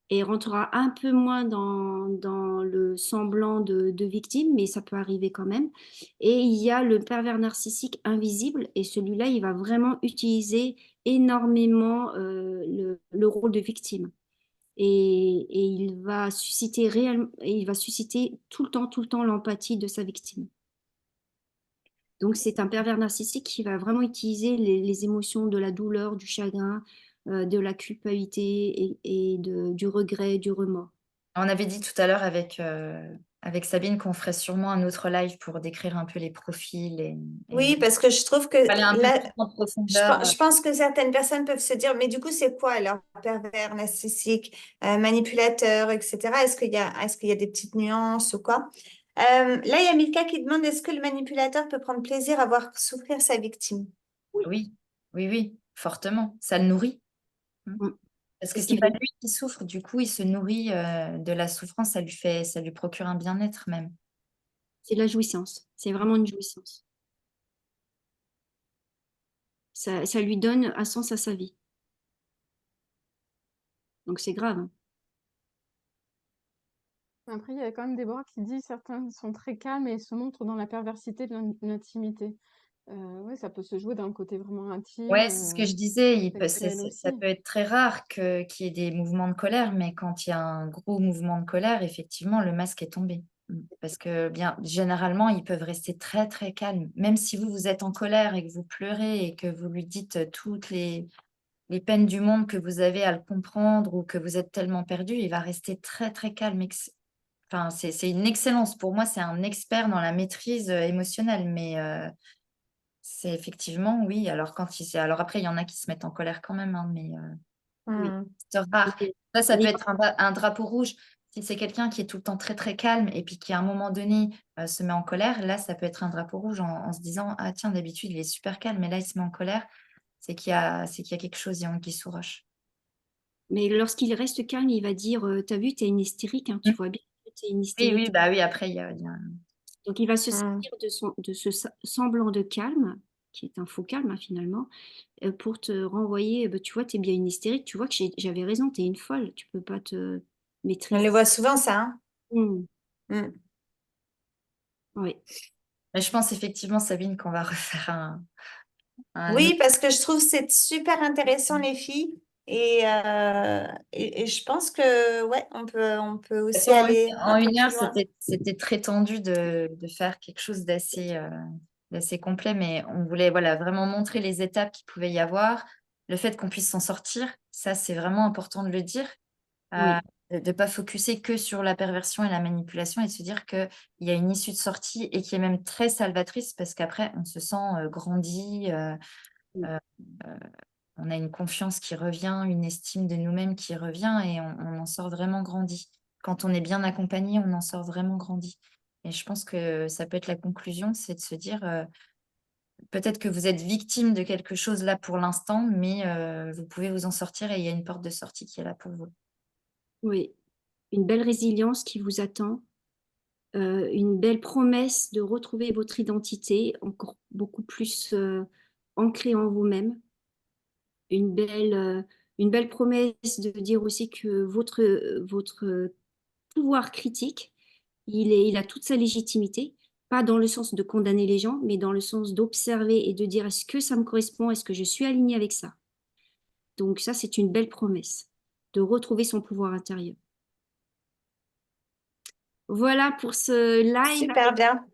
et rentrera un peu moins dans le semblant de victime, mais ça peut arriver quand même. Et il y a le pervers narcissique invisible, et celui-là, il va vraiment utiliser énormément le rôle de victime. Et il va susciter tout le temps l'empathie de sa victime. Donc, c'est un pervers narcissique qui va vraiment utiliser les émotions de la douleur, du chagrin, de la culpabilité du regret, du remords. On avait dit tout à l'heure avec Sabine qu'on ferait sûrement un autre live pour décrire un peu les profils et Oui, parce que je trouve que aller un peu là, plus en profondeur. je pense que certaines personnes peuvent se dire, mais du coup, c'est quoi alors pervers, narcissique, manipulateur, etc. Est-ce qu'il y a des petites nuances ou quoi? Là, il y a Milka qui demande, est-ce que le manipulateur peut prendre plaisir à voir souffrir sa victime? Oui, oui, oui, fortement. Ça le nourrit. Mm. Parce que Parce c'est qu'il pas va- lui qui souffre, du coup, il se nourrit de la souffrance, ça lui procure un bien-être même. c'est la jouissance. C'est vraiment une jouissance. Ça lui donne un sens à sa vie. Donc, c'est grave, hein. Après, il y a quand même Déborah qui dit certains sont très calmes et se montrent dans la perversité de l'intimité. Ouais, ça peut se jouer d'un côté vraiment intime, Ouais, c'est ce que je disais, sexuel aussi. ça peut être très rare qu'il y ait des mouvements de colère, mais quand il y a un gros mouvement de colère, effectivement, le masque est tombé. Parce que bien, généralement, ils peuvent rester très, très calmes. Même si vous êtes en colère et que vous pleurez et que vous lui dites toutes les peines du monde que vous avez à le comprendre ou que vous êtes tellement perdu, il va rester très, très calme. Enfin, c'est une excellence. Pour moi, c'est un expert dans la maîtrise émotionnelle. Mais c'est effectivement, oui. Alors après, il y en a qui se mettent en colère quand même, hein, mais Oui. c'est rare. Ça peut Les- être un drapeau rouge. Si c'est quelqu'un qui est tout le temps très, très calme et puis qui, à un moment donné, se met en colère, là, ça peut être un drapeau rouge en se disant, ah tiens, d'habitude, il est super calme, mais là, il se met en colère. c'est qu'il y a quelque chose, il y a anguille sous roche. Mais lorsqu'il reste calme, il va dire, t'as vu, t'es une hystérique, hein, tu Mm. vois bien que t'es une Oui, hystérique. bah oui, après, il y a... Donc, il va se Mm. servir de ce semblant de calme, qui est un faux calme, hein, finalement, pour te renvoyer, bah, tu vois, t'es bien une hystérique, tu vois que j'avais raison, t'es une folle, tu peux pas te On maîtriser. le voit souvent, ça. Hein. Mm. Mm. Oui, Mais je pense effectivement, Sabine, qu'on va refaire un Oui, autre. parce que je trouve que c'est super intéressant, les filles. Et je pense que, ouais, on peut De toute aussi façon, aller en un peu une heure, plus loin. c'était très tendu de faire quelque chose d'assez complet, mais on voulait voilà, vraiment montrer les étapes qu'il pouvait y avoir, le fait qu'on puisse s'en sortir, ça c'est vraiment important de le dire, oui, de ne pas focuser que sur la perversion et la manipulation et de se dire qu'il y a une issue de sortie et qui est même très salvatrice parce qu'après on se sent grandi, oui, euh, on a une confiance qui revient, une estime de nous-mêmes qui revient et on en sort vraiment grandi. Quand on est bien accompagné, on en sort vraiment grandi. Et je pense que ça peut être la conclusion, c'est de se dire, peut-être que vous êtes victime de quelque chose là pour l'instant, mais vous pouvez vous en sortir et il y a une porte de sortie qui est là pour vous. oui. Une belle résilience qui vous attend, une belle promesse de retrouver votre identité, encore beaucoup plus ancrée en vous-même. Une belle promesse de dire aussi que votre pouvoir critique, il a toute sa légitimité, pas dans le sens de condamner les gens, mais dans le sens d'observer et de dire est-ce que ça me correspond, est-ce que je suis alignée avec ça. Donc ça, c'est une belle promesse de retrouver son pouvoir intérieur. Voilà pour ce live Super avec bien.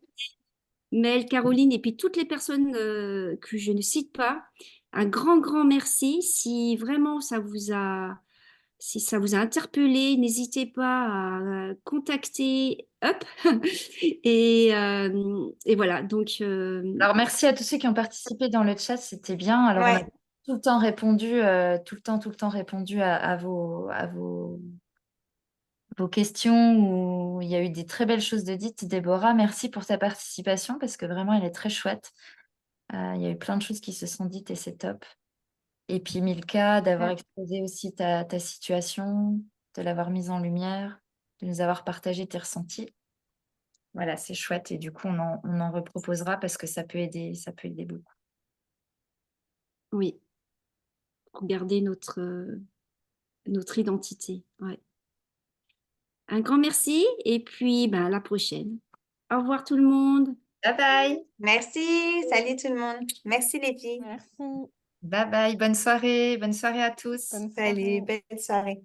Mel, Caroline et puis toutes les personnes que je ne cite pas. Un grand, grand merci. Si vraiment si ça vous a interpellé, n'hésitez pas à contacter Up. Et voilà, donc Alors merci à tous ceux qui ont participé dans le chat, c'était bien. Alors on a Ouais. tout le temps répondu, tout le temps répondu à vos questions où il y a eu des très belles choses de dites. Déborah, merci pour ta participation parce que vraiment elle est très chouette. Il y a eu plein de choses qui se sont dites et c'est top. Et puis Milka, d'avoir Mm. exposé aussi ta situation, de l'avoir mise en lumière, de nous avoir partagé tes ressentis. Voilà, c'est chouette. Et du coup, on en reproposera parce que ça peut aider beaucoup. oui, pour garder notre identité. Ouais. Un grand merci et puis ben, à la prochaine. Au revoir tout le monde. Bye bye. Merci. Salut tout le monde. Merci les filles. Merci. Bye bye. Bonne soirée. Bonne soirée à tous. Bonne Salut. soirée. Belle soirée.